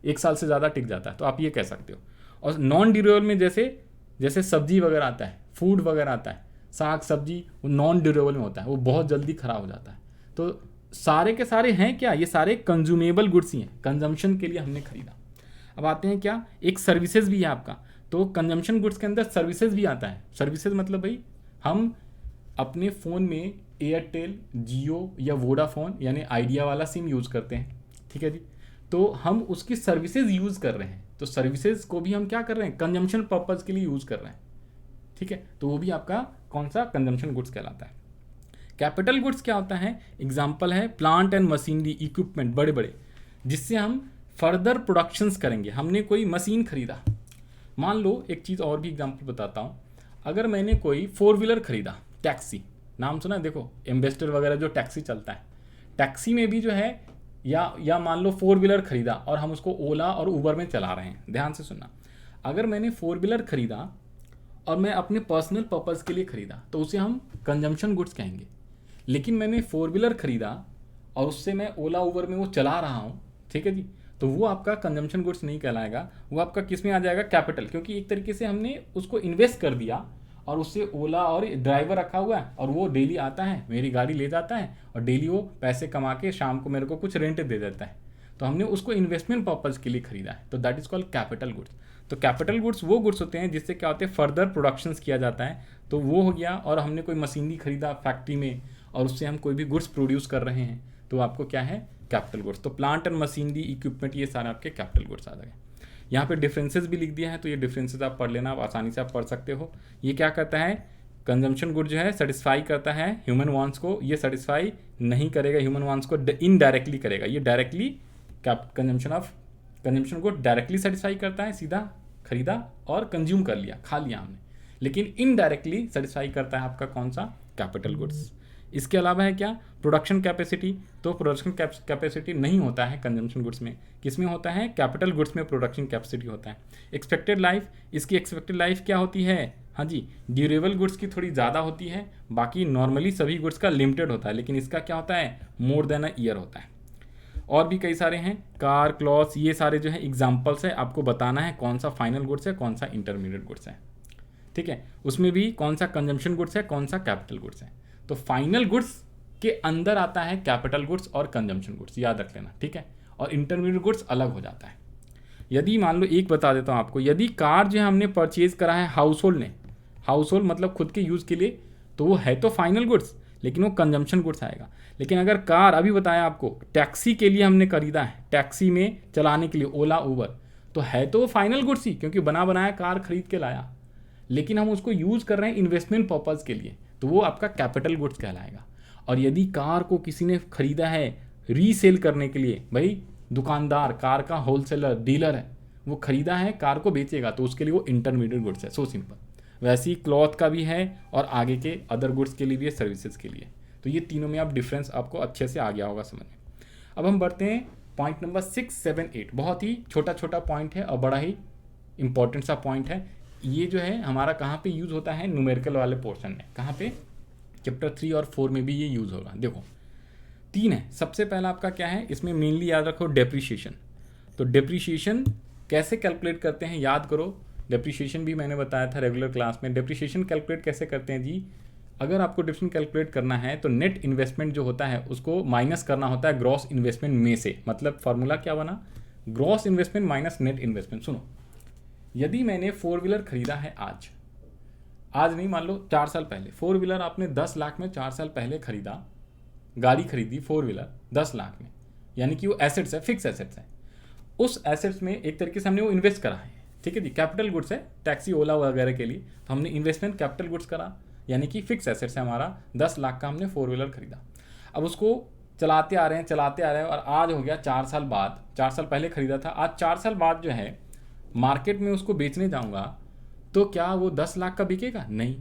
1 साल से ज़्यादा टिक जाता है, तो आप ये कह सकते हो। और नॉन ड्यूरेबल में जैसे सब्जी वगैरह आता है, फूड वगैरह आता है, साग सब्जी, वो नॉन ड्यूरेबल में होता है, वो बहुत जल्दी ख़राब हो जाता है। तो सारे के सारे हैं क्या, ये सारे कंज्यूमेबल गुड्स ही हैं, कंजम्पशन के लिए हमने खरीदा। अब आते हैं क्या, एक सर्विसेज भी है आपका, तो कंजम्पशन गुड्स के अंदर सर्विसेज भी आता है। सर्विसेज मतलब भाई हम अपने फ़ोन में एयरटेल, जियो या वोडाफोन यानी आइडिया वाला सिम यूज़ करते हैं, ठीक है जी। तो हम उसकी सर्विसेज यूज़ कर रहे हैं, तो सर्विसेज को भी हम क्या कर रहे हैं, कंजम्पशन पर्पज़ के लिए यूज़ कर रहे हैं, ठीक है। तो वो भी आपका कौन सा, कंजम्पशन गुड्स कहलाता है। कैपिटल गुड्स क्या होता है, एग्जाम्पल है प्लांट एंड मशीनरी, इक्विपमेंट बड़े बड़े, जिससे हम फर्दर प्रोडक्शंस करेंगे। हमने कोई मशीन खरीदा, मान लो एक चीज़ और भी एग्जाम्पल बताता हूँ, अगर मैंने कोई 4 व्हीलर खरीदा, टैक्सी, नाम सुना है, देखो एम्बेसडर वगैरह जो टैक्सी चलता है, टैक्सी में भी जो है, या मान लो 4 व्हीलर खरीदा और हम उसको ओला और उबर में चला रहे हैं। ध्यान से सुनना, अगर मैंने 4 व्हीलर खरीदा और मैं अपने पर्सनल पर्पज़ के लिए खरीदा तो उसे हम कंजम्पशन गुड्स कहेंगे। लेकिन मैंने 4 व्हीलर खरीदा और उससे मैं ओला उबर में वो चला रहा हूँ, ठीक है जी, तो वो आपका कंजम्पशन गुड्स नहीं कहलाएगा, वो आपका किस में आ जाएगा, कैपिटल, क्योंकि एक तरीके से हमने उसको इन्वेस्ट कर दिया और उससे ओला और ड्राइवर रखा हुआ है और वो डेली आता है, मेरी गाड़ी ले जाता है और डेली वो पैसे कमा के शाम को मेरे को कुछ रेंट दे देता है, तो हमने उसको इन्वेस्टमेंट पर्पज़ के लिए खरीदा है, तो that is called capital goods. तो कैपिटल गुड्स वो गुड्स होते हैं जिससे क्या होते हैं, फर्दर प्रोडक्शंस किया जाता है, तो वो हो गया। और हमने कोई मशीनरी खरीदा फैक्ट्री में और उससे हम कोई भी गुड्स प्रोड्यूस कर रहे हैं, तो आपको क्या है, कैपिटल गुड्स। तो प्लांट एंड मशीनरी, इक्विपमेंट, ये सारे आपके कैपिटल गुड्स आ गए। यहाँ पे डिफरेंसेस भी लिख दिया है, तो ये डिफरेंसेस आप पढ़ लेना, आप आसानी से आप पढ़ सकते हो। ये क्या करता है, कंजम्पशन गुड जो है सेटिस्फाई करता है ह्यूमन वांट्स को, ये सेटिस्फाई नहीं करेगा ह्यूमन वांट्स को, इनडायरेक्टली करेगा। ये directly consumption good directly satisfy करता है, सीधा खरीदा और कंज्यूम कर लिया, खा लिया हमने, लेकिन इनडायरेक्टली सेटिस्फाई करता है आपका कौन सा, कैपिटल गुड्स। इसके अलावा है क्या, प्रोडक्शन कैपेसिटी, तो प्रोडक्शन कैपेसिटी नहीं होता है कंजम्पशन गुड्स में, किस में होता है, कैपिटल गुड्स में प्रोडक्शन कैपेसिटी होता है। एक्सपेक्टेड लाइफ, इसकी एक्सपेक्टेड लाइफ क्या होती है, हाँ जी, ड्यूरेबल गुड्स की थोड़ी ज़्यादा होती है, बाकी नॉर्मली सभी गुड्स का लिमिटेड होता है, लेकिन इसका क्या होता है, मोर देन अ ईयर होता है। और भी कई सारे हैं, कार, क्लॉथ्स, ये सारे जो है एग्जाम्पल्स है, आपको बताना है कौन सा फाइनल गुड्स है, कौन सा इंटरमीडिएट गुड्स है, ठीक है। उसमें भी कौन सा कंजम्पशन गुड्स है, कौन सा कैपिटल गुड्स है। तो फाइनल गुड्स के अंदर आता है कैपिटल गुड्स और कंजम्पशन गुड्स, याद रख लेना, ठीक है। और इंटरमीडिएट गुड्स अलग हो जाता है। यदि मान लो एक बता देता हूँ आपको, यदि कार जो है हमने परचेज करा है हाउस होल्ड ने, हाउस होल्ड मतलब खुद के यूज़ के लिए, तो वो है तो फाइनल गुड्स, लेकिन वो कंजम्पशन गुड्स आएगा। लेकिन अगर कार, अभी बताया आपको, टैक्सी के लिए हमने खरीदा है, टैक्सी में चलाने के लिए, ओला उबर, तो है तो वो फाइनल गुड्स ही, क्योंकि बना बनाया कार खरीद के लाया, लेकिन हम उसको यूज़ कर रहे हैं इन्वेस्टमेंट पर्पज़ के लिए, तो वो आपका कैपिटल गुड्स कहलाएगा। और यदि कार को किसी ने खरीदा है रीसेल करने के लिए, भाई दुकानदार, कार का होलसेलर, डीलर है, वो खरीदा है, कार को बेचेगा, तो उसके लिए वो इंटरमीडिएट गुड्स है, सो सिंपल। वैसे ही क्लॉथ का भी है और आगे के अदर गुड्स के लिए भी है, सर्विसेज के लिए। तो ये तीनों में आप डिफरेंस आपको अच्छे से आ गया होगा समझ में। अब हम बढ़ते हैं पॉइंट नंबर 6, 7, 8, बहुत ही छोटा छोटा पॉइंट है और बड़ा ही इंपॉर्टेंट सा पॉइंट है। ये जो है हमारा कहाँ पे यूज़ होता है, न्यूमेरिकल वाले पोर्शन में, कहाँ पे, चैप्टर 3 और 4 में भी ये यूज़ होगा। देखो 3 है, सबसे पहला आपका क्या है, इसमें मेनली याद रखो डेप्रीशिएशन। तो डेप्रीशिएशन कैसे कैलकुलेट करते हैं, याद करो, डेप्रीशिएशन भी मैंने बताया था रेगुलर क्लास में। डेप्रीशिएशन कैलकुलेट कैसे करते हैं जी, अगर आपको डेप्रीशिएशन कैलकुलेट करना है तो नेट इन्वेस्टमेंट जो होता है उसको माइनस करना होता है ग्रॉस इन्वेस्टमेंट में से। मतलब फार्मूला क्या बना, gross investment minus net investment. सुनो, यदि मैंने 4 व्हीलर खरीदा है आज नहीं, मान लो 4 साल पहले, 4 व्हीलर आपने 10 लाख में 4 साल पहले खरीदा, गाड़ी खरीदी 4 व्हीलर 10 लाख में, यानी कि वो एसेट्स है, फिक्स एसेट्स है। उस एसेट्स में एक तरीके से हमने वो इन्वेस्ट करा है, ठीक है जी, कैपिटल गुड्स है, टैक्सी ओला वगैरह के लिए, तो हमने इन्वेस्टमेंट कैपिटल गुड्स करा, यानी कि फिक्स एसेट्स है हमारा, 10 लाख का हमने 4 व्हीलर खरीदा। अब उसको चलाते आ रहे हैं और आज हो गया 4 साल बाद, 4 साल पहले खरीदा था, आज 4 साल बाद जो है मार्केट में उसको बेचने जाऊंगा तो क्या वो 10 लाख का बिकेगा, नहीं,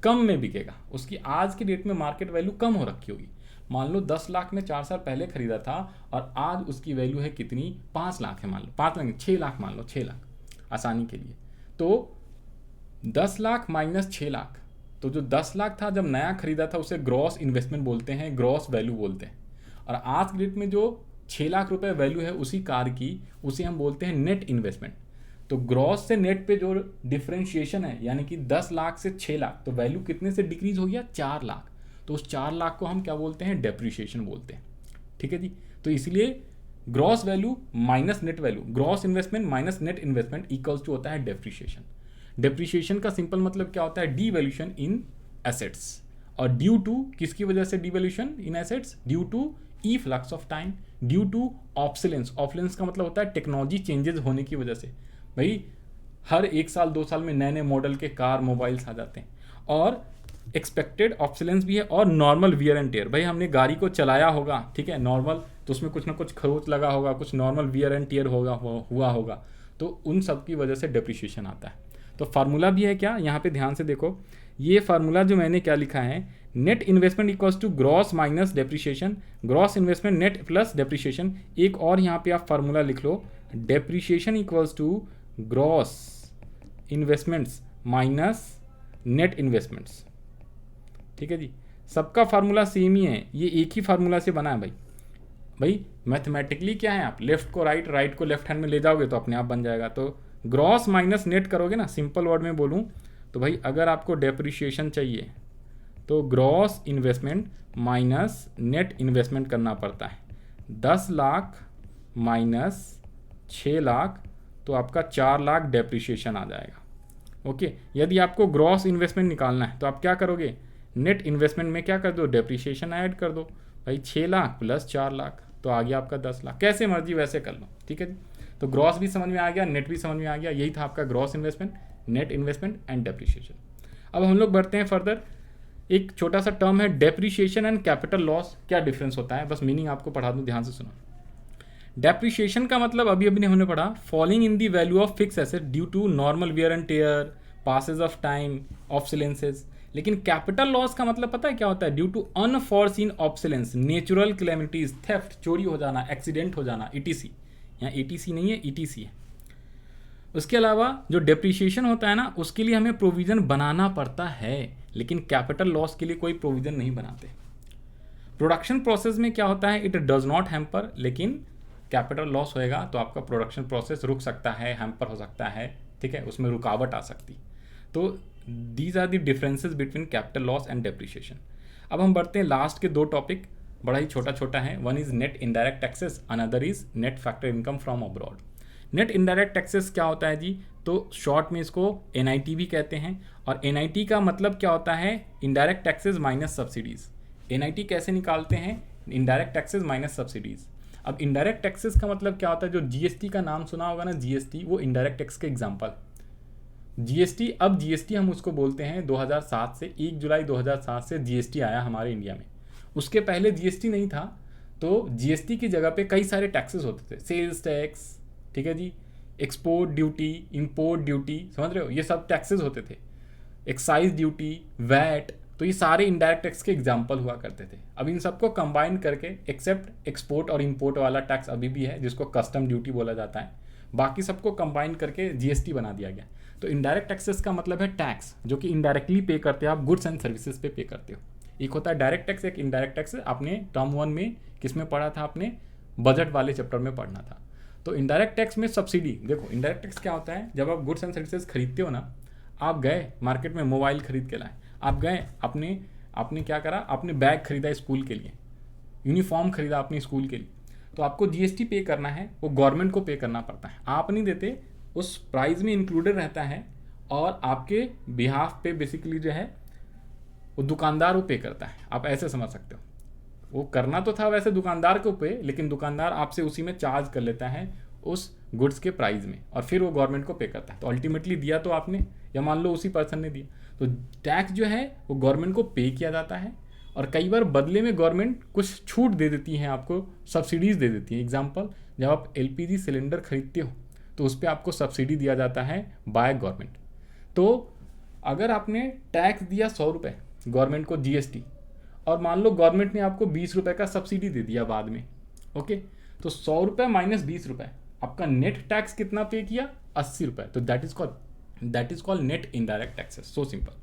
कम में बिकेगा, उसकी आज की डेट में मार्केट वैल्यू कम हो रखी होगी। मान लो 10 लाख में 4 साल पहले खरीदा था और आज उसकी वैल्यू है कितनी, 5 लाख है, मान लो 5 लाख, 6 लाख मान लो, 6 लाख आसानी के लिए। तो 10 लाख माइनस 6 लाख, तो जो 10 लाख था जब नया खरीदा था उसे ग्रॉस इन्वेस्टमेंट बोलते हैं, ग्रॉस वैल्यू बोलते हैं। और आज की डेट में जो 6 लाख रुपए वैल्यू है उसी कार की, उसे हम बोलते हैं नेट इन्वेस्टमेंट। तो ग्रॉस से नेट पे जो डिफ्रेंशिएशन है, यानी कि 10 लाख से 6 लाख, तो वैल्यू कितने से डिक्रीज हो गया, 4 लाख। तो उस 4 लाख को हम क्या बोलते हैं, डेप्रिशिएशन बोलते हैं। ठीक है जी। तो इसलिए gross value minus net value, gross investment minus net investment equals to होता है डेप्रिशिएशन। डेप्रिशिएशन का सिंपल मतलब क्या होता है, डीवैल्यूएशन इन एसेट्स। और ड्यू टू किसकी वजह से devaluation in assets, due to efflux of time, due to obsolescence. Obsolescence का मतलब होता है टेक्नोलॉजी चेंजेस होने की वजह से। भाई हर 1 साल 2 साल में नए नए मॉडल के कार मोबाइल्स आ जाते हैं। और एक्सपेक्टेड ऑब्सोलेंस भी है, और नॉर्मल वियर एंड टेयर। भाई हमने गाड़ी को चलाया होगा, ठीक है, नॉर्मल, तो उसमें कुछ ना कुछ खरोच लगा होगा, कुछ नॉर्मल वियर एंड टेयर हुआ होगा, तो उन सब की वजह से डेप्रिशिएशन आता है। तो फार्मूला भी है क्या, यहाँ पे ध्यान से देखो, ये फार्मूला जो मैंने क्या लिखा है, net investment equals to gross minus depreciation, gross investment net plus depreciation. एक और यहाँ पे आप फार्मूला लिख लो, depreciation equals to gross investments minus net investments. ठीक है जी, सबका फार्मूला सेम ही है, ये एक ही फार्मूला से बना है भाई। भाई मैथमेटिकली क्या है, आप लेफ्ट को राइट, राइट को लेफ्ट हैंड में ले जाओगे तो अपने आप बन जाएगा। तो ग्रॉस माइनस नेट करोगे ना, सिंपल वर्ड में बोलूँ तो भाई अगर आपको डेप्रिशिएशन चाहिए तो gross investment minus net investment करना पड़ता है। 10 लाख माइनस 6 लाख, तो आपका 4 लाख डेप्रिशिएशन आ जाएगा। ओके, यदि आपको ग्रॉस इन्वेस्टमेंट निकालना है तो आप क्या करोगे, नेट इन्वेस्टमेंट में क्या कर दो, डेप्रिशिएशन ऐड कर दो। भाई 6 लाख प्लस 4 लाख, तो आ गया आपका 10 लाख। कैसे मर्जी वैसे कर लो, ठीक है। तो ग्रॉस भी समझ में आ गया, नेट भी समझ में आ गया। यही था आपका gross investment, net investment and depreciation. अब हम लोग बढ़ते हैं फर्दर। एक छोटा सा टर्म है डेप्रिशिएशन एंड कैपिटल लॉस। क्या डिफरेंस होता है, बस मीनिंग आपको पढ़ा दूं, ध्यान से सुनो। डेप्रिशिएशन का मतलब अभी अभी हमने पढ़ा, falling in the value of fix asset due to normal wear and tear, passage of time, obsolescences. लेकिन कैपिटल लॉस का मतलब पता है क्या होता है, due to unforeseen obsolescence, natural calamities, theft, चोरी हो जाना, एक्सीडेंट हो जाना, ईटीसी। यहाँ ईटीसी नहीं है, ईटीसी है। उसके अलावा जो डेप्रिशिएशन होता है ना, उसके लिए हमें प्रोविजन बनाना पड़ता है, लेकिन कैपिटल लॉस के लिए कोई प्रोविजन नहीं बनाते। प्रोडक्शन प्रोसेस में क्या होता है, इट डज नॉट हैम्पर, लेकिन कैपिटल लॉस होएगा तो आपका प्रोडक्शन प्रोसेस रुक सकता है, हैम्पर हो सकता है, ठीक है, उसमें रुकावट आ सकती। तो these are the differences between capital loss and depreciation. अब हम बढ़ते हैं लास्ट के 2 टॉपिक, बड़ा ही छोटा छोटा है। One is net indirect taxes, another is net factor income from abroad. Net indirect taxes क्या होता है जी, तो शॉर्ट में इसको NIT भी कहते हैं। और NIT का मतलब क्या होता है, indirect taxes minus subsidies. NIT कैसे निकालते हैं, इनडायरेक्ट टैक्सेस माइनस सब्सिडीज। अब इनडायरेक्ट टैक्सेस का मतलब क्या होता है, जो GST का नाम सुना होगा ना, GST, वो इनडायरेक्ट टैक्स के एग्जाम्पल। GST, अब GST हम उसको बोलते हैं 2007 से, 1 जुलाई 2007 से GST आया हमारे इंडिया में। उसके पहले GST नहीं था, तो GST की जगह पे कई सारे टैक्सेस होते थे, सेल्स टैक्स, ठीक है जी, एक्सपोर्ट ड्यूटी, इंपोर्ट ड्यूटी, समझ रहे हो, ये सब टैक्सेस होते थे, एक्साइज ड्यूटी, वैट, तो ये सारे इनडायरेक्ट टैक्स के एग्जाम्पल हुआ करते थे। अब इन सबको कंबाइन करके, एक्सेप्ट एक्सपोर्ट और इंपोर्ट वाला टैक्स अभी भी है जिसको कस्टम ड्यूटी बोला जाता है, बाकी सबको कंबाइन करके GST बना दिया गया। तो इनडायरेक्ट टैक्सेस का मतलब है टैक्स जो कि इनडायरेक्टली पे करते हो आप, गुड्स एंड सर्विसेज पे पे करते हो। एक होता है डायरेक्ट टैक्स, एक इनडायरेक्ट टैक्स। आपने टर्म 1 में किस में पढ़ा था, आपने बजट वाले चैप्टर में पढ़ना था। तो इनडायरेक्ट टैक्स में सब्सिडी, देखो इनडायरेक्ट टैक्स क्या होता है, जब आप गुड्स एंड सर्विसेज खरीदते हो ना, आप गए मार्केट में मोबाइल खरीद के लाए, आप गए आपने क्या करा, आपने बैग खरीदा स्कूल के लिए, यूनिफॉर्म खरीदा अपने स्कूल के लिए, तो आपको GST पे करना है, वो गवर्नमेंट को पे करना पड़ता है, आप नहीं देते, उस प्राइस में इंक्लूडेड रहता है, और आपके बिहाफ पे बेसिकली जो है वो दुकानदार वो पे करता है। आप ऐसे समझ सकते हो, वो करना तो था वैसे दुकानदार को पे, लेकिन दुकानदार आपसे उसी में चार्ज कर लेता है उस गुड्स के प्राइस में, और फिर वो गवर्नमेंट को पे करता है। तो अल्टीमेटली दिया तो आपने, या मान लो उसी पर्सन ने दिया, तो टैक्स जो है वो गवर्नमेंट को पे किया जाता है। और कई बार बदले में गवर्नमेंट कुछ छूट दे देती है, आपको सब्सिडीज़ दे देती है। एग्जाम्पल, जब आप LPG सिलेंडर खरीदते हो तो उस पर आपको सब्सिडी दिया जाता है बाय गवर्नमेंट। तो अगर आपने टैक्स दिया 100 रुपये गवर्नमेंट को GST, और मान लो गवर्नमेंट ने आपको 20 रुपये का सब्सिडी दे दिया बाद में, ओके, तो 100 रुपये माइनस 20 रुपये, आपका नेट टैक्स कितना पे किया, 80 रुपये। तो that is called that is called net indirect taxes. So simple.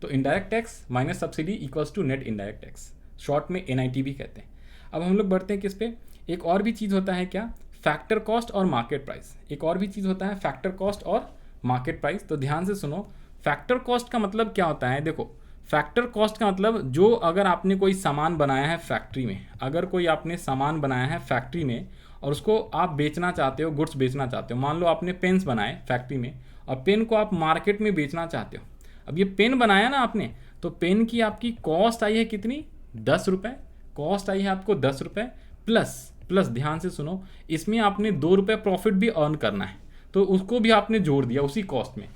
तो indirect tax minus subsidy equals to net indirect tax, short में NIT भी कहते हैं। अब हम लोग बढ़ते हैं किस पे, एक और भी चीज़ होता है क्या, फैक्टर कॉस्ट और मार्केट प्राइस। एक और भी चीज़ होता है फैक्टर कॉस्ट और मार्केट प्राइस। तो ध्यान से सुनो, फैक्टर कॉस्ट का मतलब क्या होता है। देखो, फैक्टर कॉस्ट का मतलब जो अगर आपने कोई सामान बनाया है फैक्ट्री में, अगर कोई आपने सामान बनाया है फैक्ट्री में और उसको आप बेचना चाहते हो, गुड्स बेचना चाहते हो, मान लो आपने पेन्स बनाए फैक्ट्री में और पेन को आप मार्केट में बेचना चाहते हो। अब ये पेन बनाया ना आपने, तो पेन की आपकी कॉस्ट आई है कितनी, 10 रुपये। कॉस्ट आई है आपको 10 रुपये प्लस ध्यान से सुनो, इसमें आपने 2 रुपये प्रॉफिट भी अर्न करना है, तो उसको भी आपने जोड़ दिया उसी कॉस्ट में।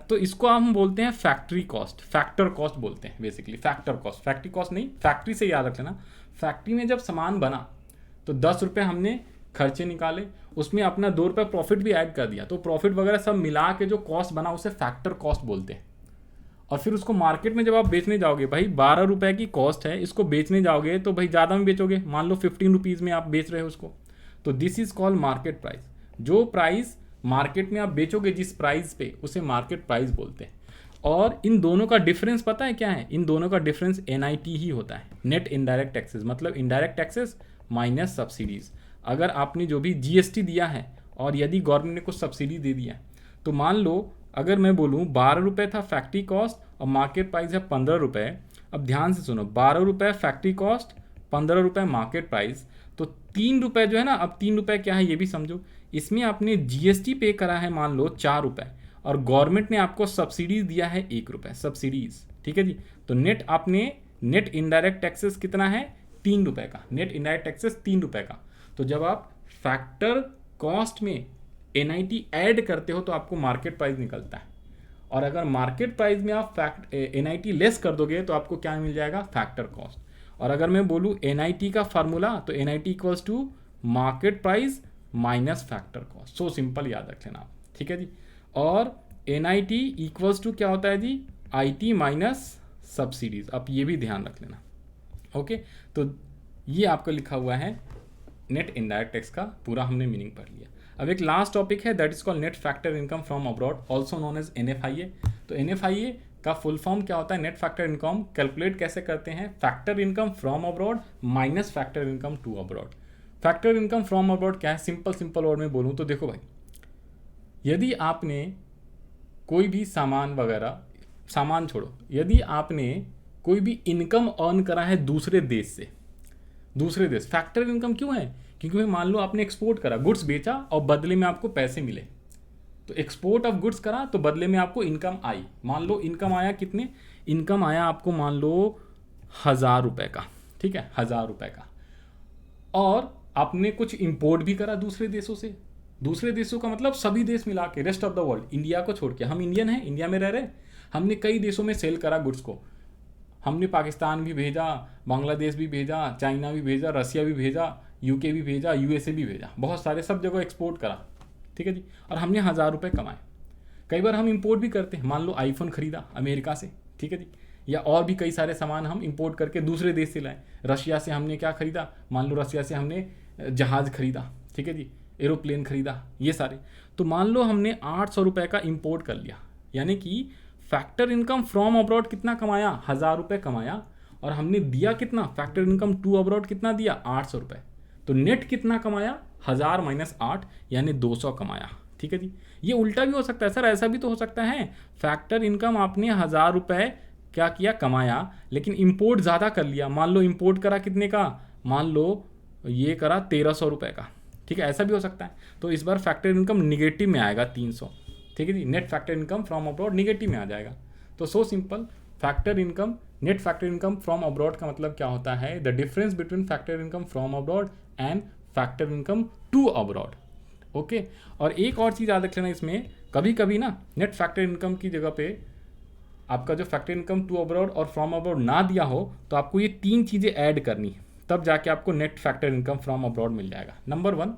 तो इसको हम बोलते हैं फैक्ट्री कॉस्ट, फैक्टर कॉस्ट बोलते हैं basically. Factor cost, factory cost नहीं, फैक्ट्री से याद रख लेना। फैक्ट्री में जब सामान बना तो 10 रुपये हमने खर्चे निकाले, उसमें अपना 2 रुपये प्रॉफिट भी ऐड कर दिया, तो प्रॉफिट वगैरह सब मिला के जो कॉस्ट बना उसे फैक्टर कॉस्ट बोलते हैं। और फिर उसको मार्केट में जब आप बेचने जाओगे, भाई 12 रुपये की कॉस्ट है, इसको बेचने जाओगे तो भाई ज़्यादा में बेचोगे, मान लो 15 रुपीज़ में आप बेच रहे हो उसको, तो this is called market price. जो प्राइस मार्केट में आप बेचोगे जिस प्राइस पे, उसे मार्केट प्राइस बोलते हैं। और इन दोनों का डिफरेंस पता है क्या है, इन दोनों का डिफरेंस NIT ही होता है, नेट इनडायरेक्ट टैक्सेस, मतलब इनडायरेक्ट टैक्सेस माइनस सब्सिडीज। अगर आपने जो भी GST दिया है और यदि गवर्नमेंट ने कुछ सब्सिडी दे दिया, तो मान लो अगर मैं बोलूँ 12 रुपये था फैक्ट्री कॉस्ट और मार्केट प्राइस है 15 रुपये। अब ध्यान से सुनो, 12 रुपये फैक्ट्री कॉस्ट, 15 रुपये मार्केट प्राइस, तो 3 रुपये जो है ना, अब 3 रुपये क्या है ये भी समझो। इसमें आपने GST पे करा है मान लो 4 रुपये और गवर्नमेंट ने आपको सब्सिडीज दिया है 1 रुपये, सब्सिडीज, ठीक है जी। तो नेट आपने नेट इनडायरेक्ट टैक्सेस कितना है, 3 रुपये का, नेट इनडायरेक्ट टैक्सेस 3 रुपये का। तो जब आप फैक्टर कॉस्ट में NIT ऐड करते हो तो आपको मार्केट प्राइस निकलता है, और अगर मार्केट प्राइस में आप NIT लेस कर दोगे तो आपको क्या मिल जाएगा, फैक्टर कॉस्ट। और अगर मैं बोलूँ NIT का फार्मूला, तो NIT equals to market price minus factor cost. So simple, याद रख लेना आप, ठीक है जी। और NIT इक्वल्स टू क्या होता है जी, IT माइनस सब्सिडीज। आप ये भी ध्यान रख लेना, ओके। तो ये आपका लिखा हुआ है नेट इनडायरेक्ट टैक्स का, पूरा हमने मीनिंग पढ़ लिया। अब एक लास्ट टॉपिक है, that is called net factor income from abroad, also known as NFIA। तो NFIA का फुल फॉर्म क्या होता है, नेट फैक्टर इनकम कैलकुलेट कैसे करते हैं, factor income from abroad minus factor income to abroad. Factor income from abroad क्या है, सिंपल वर्ड में बोलूँ तो देखो भाई, यदि आपने कोई भी सामान वगैरह, सामान छोड़ो, यदि आपने कोई भी इनकम अर्न करा है दूसरे देश से, दूसरे देश, फैक्टर इनकम क्यों है, क्योंकि भाई मान लो आपने एक्सपोर्ट करा, गुड्स बेचा और बदले में आपको पैसे मिले, तो एक्सपोर्ट ऑफ गुड्स करा तो बदले में आपको इनकम आई। मान लो इनकम आया कितने, इनकम आया आपको मान लो 1000 रुपये का, ठीक है, 1000 रुपये का। और आपने कुछ इंपोर्ट भी करा दूसरे देशों से, दूसरे देशों का मतलब सभी देश मिला के, rest of the world, India को छोड़ के, हम इंडियन हैं, इंडिया में रह रहे, हमने कई देशों में सेल करा गुड्स को, हमने पाकिस्तान भी भेजा, बांग्लादेश भी भेजा, चाइना भी भेजा, रसिया भी भेजा, UK भी भेजा, USA भी भेजा, बहुत सारे सब जगह एक्सपोर्ट करा, ठीक है जी। और हमने 1000 रुपये कमाए। कई बार हम इंपोर्ट भी करते हैं, मान लो आईफोन खरीदा अमेरिका से, ठीक है जी, या और भी कई सारे सामान हम इंपोर्ट करके दूसरे देश से लाए। रशिया से हमने क्या खरीदा, मान लो रशिया से हमने जहाज़ खरीदा, ठीक है जी, एरोप्लेन खरीदा, ये सारे। तो मान लो हमने 800 रुपये का इंपोर्ट कर लिया, यानी कि फैक्टर इनकम फ्रॉम अब्रॉड कितना कमाया, 1000 रुपये कमाया, और हमने दिया कितना, फैक्टर इनकम टू अब्रॉड कितना दिया, 800 रुपये। तो नेट कितना कमाया, 1000 माइनस 8 यानी 200 कमाया, ठीक है जी। ये उल्टा भी हो सकता है सर, ऐसा भी तो हो सकता है, फैक्टर इनकम आपने 1000 रुपये क्या किया, कमाया, लेकिन इंपोर्ट ज़्यादा कर लिया। मान लो इंपोर्ट करा कितने का, मान लो ये करा 1300 रुपये का, ठीक है, ऐसा भी हो सकता है। तो इस बार फैक्टर इनकम निगेटिव में आएगा 300, ठीक है जी, net factor income from abroad negative में आ जाएगा। तो so simple, factor income, net factor income from abroad का मतलब क्या होता है, the difference between factor income from abroad and factor income to abroad, okay. और एक और चीज़ याद रख लेना इसमें, कभी कभी ना नेट फैक्टर इनकम की जगह पे आपका जो फैक्टर इनकम टू अब्रॉड और फ्रॉम अब्रॉड ना दिया हो, तो आपको ये 3 चीज़ें ऐड करनी है, तब जाके आपको net factor income from abroad मिल जाएगा। Number 1,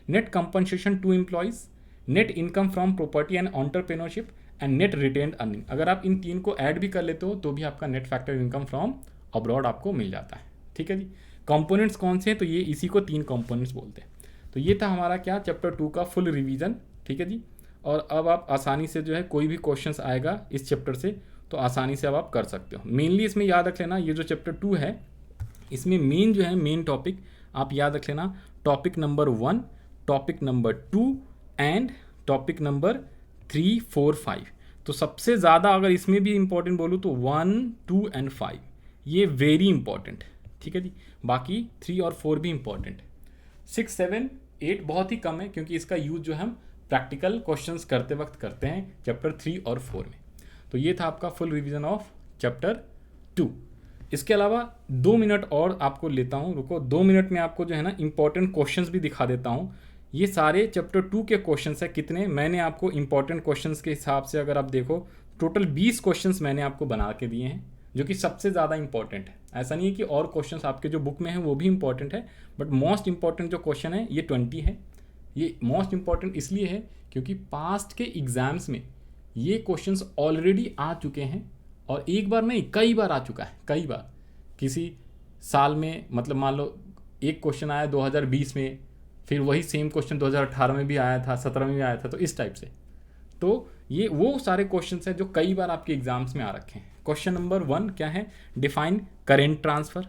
net compensation to employees, net income from property and entrepreneurship and net retained earning. अगर आप इन 3 को ऐड भी कर लेते हो तो भी आपका net factor income from abroad आपको मिल जाता है, ठीक है जी। कंपोनेंट्स कौन से हैं, तो ये इसी को 3 कंपोनेंट्स बोलते हैं। तो ये था हमारा क्या, चैप्टर 2 का फुल रिवीजन, ठीक है जी। और अब आप आसानी से जो है कोई भी क्वेश्चंस आएगा इस चैप्टर से तो आसानी से अब आप कर सकते हो। मेनली इसमें याद रख लेना, ये जो चैप्टर 2 है इसमें मेन जो है मेन टॉपिक आप याद रख लेना, topic number 1, topic number 2 and topic number 3, 4, 5। तो सबसे ज़्यादा अगर इसमें भी इंपॉर्टेंट बोलूँ तो 1, 2 एंड 5 ये वेरी इंपॉर्टेंट, ठीक है जी। बाकी 3 और 4 भी इंपॉर्टेंट। 6, 7, 8 बहुत ही कम है क्योंकि इसका यूज जो हम प्रैक्टिकल क्वेश्चंस करते वक्त करते हैं चैप्टर 3 और 4 में। तो ये था आपका फुल रिवीजन ऑफ चैप्टर 2। इसके अलावा 2 मिनट और आपको लेता हूँ, रुको 2 मिनट में आपको जो है ना इंपॉर्टेंट क्वेश्चंस भी दिखा देता हूँ। ये सारे चैप्टर 2 के क्वेश्चंस हैं। कितने मैंने आपको इंपॉर्टेंट क्वेश्चंस के हिसाब से अगर आप देखो टोटल 20 क्वेश्चंस मैंने आपको बना के दिए हैं जो कि सबसे ज़्यादा इंपॉर्टेंट है। ऐसा नहीं है कि और क्वेश्चंस आपके जो बुक में हैं वो भी इंपॉर्टेंट है, बट मोस्ट इंपॉर्टेंट जो क्वेश्चन है ये 20 है। ये मोस्ट इंपॉर्टेंट इसलिए है क्योंकि पास्ट के एग्जाम्स में ये क्वेश्चंस ऑलरेडी आ चुके हैं और एक बार नहीं कई बार आ चुका है। कई बार किसी साल में, मतलब मान लो एक क्वेश्चन आया 2020 में, फिर वही सेम क्वेश्चन 2018 में भी आया था, 17 में भी आया था, तो इस टाइप से। तो ये वो सारे क्वेश्चंस हैं जो कई बार आपके एग्जाम्स में आ रखे हैं। क्वेश्चन नंबर 1 क्या है, डिफाइन करेंट ट्रांसफ़र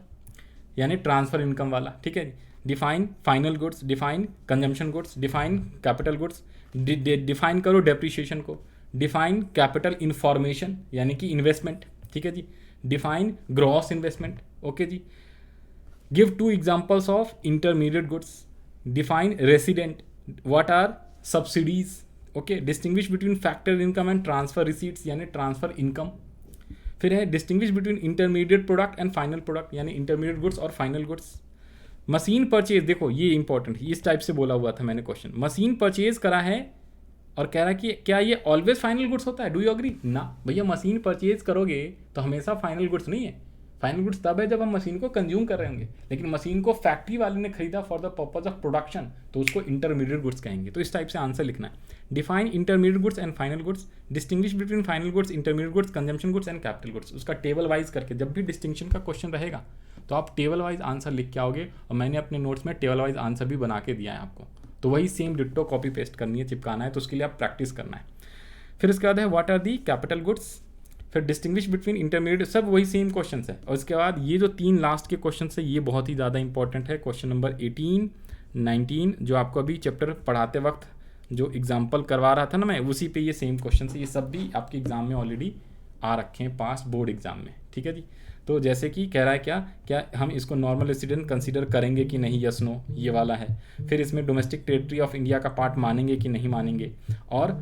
यानी ट्रांसफ़र इनकम वाला, ठीक है। Define final goods, define consumption goods, define capital goods, define करो डेप्रिसिएशन को, डिफाइन कैपिटल इन्फॉर्मेशन यानी कि इन्वेस्टमेंट, ठीक है जी। डिफाइन ग्रॉस इन्वेस्टमेंट, ओके जी। Give 2 examples of intermediate goods, define resident, what are subsidies, okay. Distinguish between factor income and transfer receipts यानी ट्रांसफर इनकम। फिर है distinguish between intermediate product and final product यानी इंटरमीडिएट गुड्स और फाइनल गुड्स। मशीन परचेज, देखो ये इंपॉर्टेंट, इस टाइप से बोला हुआ था मैंने क्वेश्चन। मशीन परचेज करा है और कह रहा है कि क्या ये ऑलवेज फाइनल गुड्स होता है, डू यू अग्री? ना भैया, मशीन परचेज करोगे तो हमेशा फाइनल गुड्स नहीं है। फाइनल गुड्स तब है जब हम मशीन को कंज्यूम कर रहे होंगे, लेकिन मशीन को फैक्ट्री वाले ने खरीदा for the purpose of production तो उसको इंटरमीडिएट गुड्स कहेंगे। तो इस टाइप से आंसर लिखना है। Define intermediate goods and final goods, distinguish between final goods, intermediate goods, consumption goods and capital goods. उसका टेबल वाइज करके, जब भी डिस्टिंक्शन का क्वेश्चन रहेगा तो आप टेबल वाइज आंसर लिख के आओगे, और मैंने अपने नोट्स में टेबल वाइज आंसर भी बना के दिया है आपको। तो वही सेम डिट्टो कॉपी पेस्ट करनी है, चिपकाना है, तो उसके लिए आप प्रैक्टिस करना है। फिर उसके बाद है what are the capital goods, फिर डिस्टिंग्विश बिटवीन इंटरमीडिएट, सब वही सेम क्वेश्चन है। और उसके बाद ये जो 3 लास्ट के क्वेश्चन है ये बहुत ही ज़्यादा इंपॉर्टेंट है। क्वेश्चन नंबर 18, 19 जो आपको अभी चैप्टर पढ़ाते वक्त जो एग्जाम्पल करवा रहा था ना मैं, उसी पे ये सेम क्वेश्चन है। ये सब भी आपके एग्जाम में ऑलरेडी आ रखे हैं, पास बोर्ड एग्जाम में, ठीक है जी। तो जैसे कि कह रहा है क्या हम इसको नॉर्मल रेसिडेंट कंसीडर करेंगे कि नहीं, यस नो, ये वाला है। फिर इसमें डोमेस्टिक टेरिटरी ऑफ इंडिया का पार्ट मानेंगे कि नहीं मानेंगे, और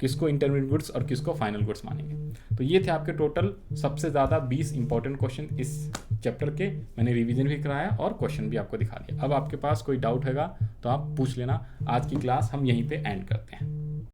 किसको इंटरमीडिएट गुड्स और किसको फाइनल गुड्स मानेंगे। तो ये थे आपके टोटल सबसे ज़्यादा 20 इंपॉर्टेंट क्वेश्चन इस चैप्टर के। मैंने रिवीजन भी कराया और क्वेश्चन भी आपको दिखा दिया। अब आपके पास कोई डाउट होगा तो आप पूछ लेना। आज की क्लास हम यहीं पे एंड करते हैं।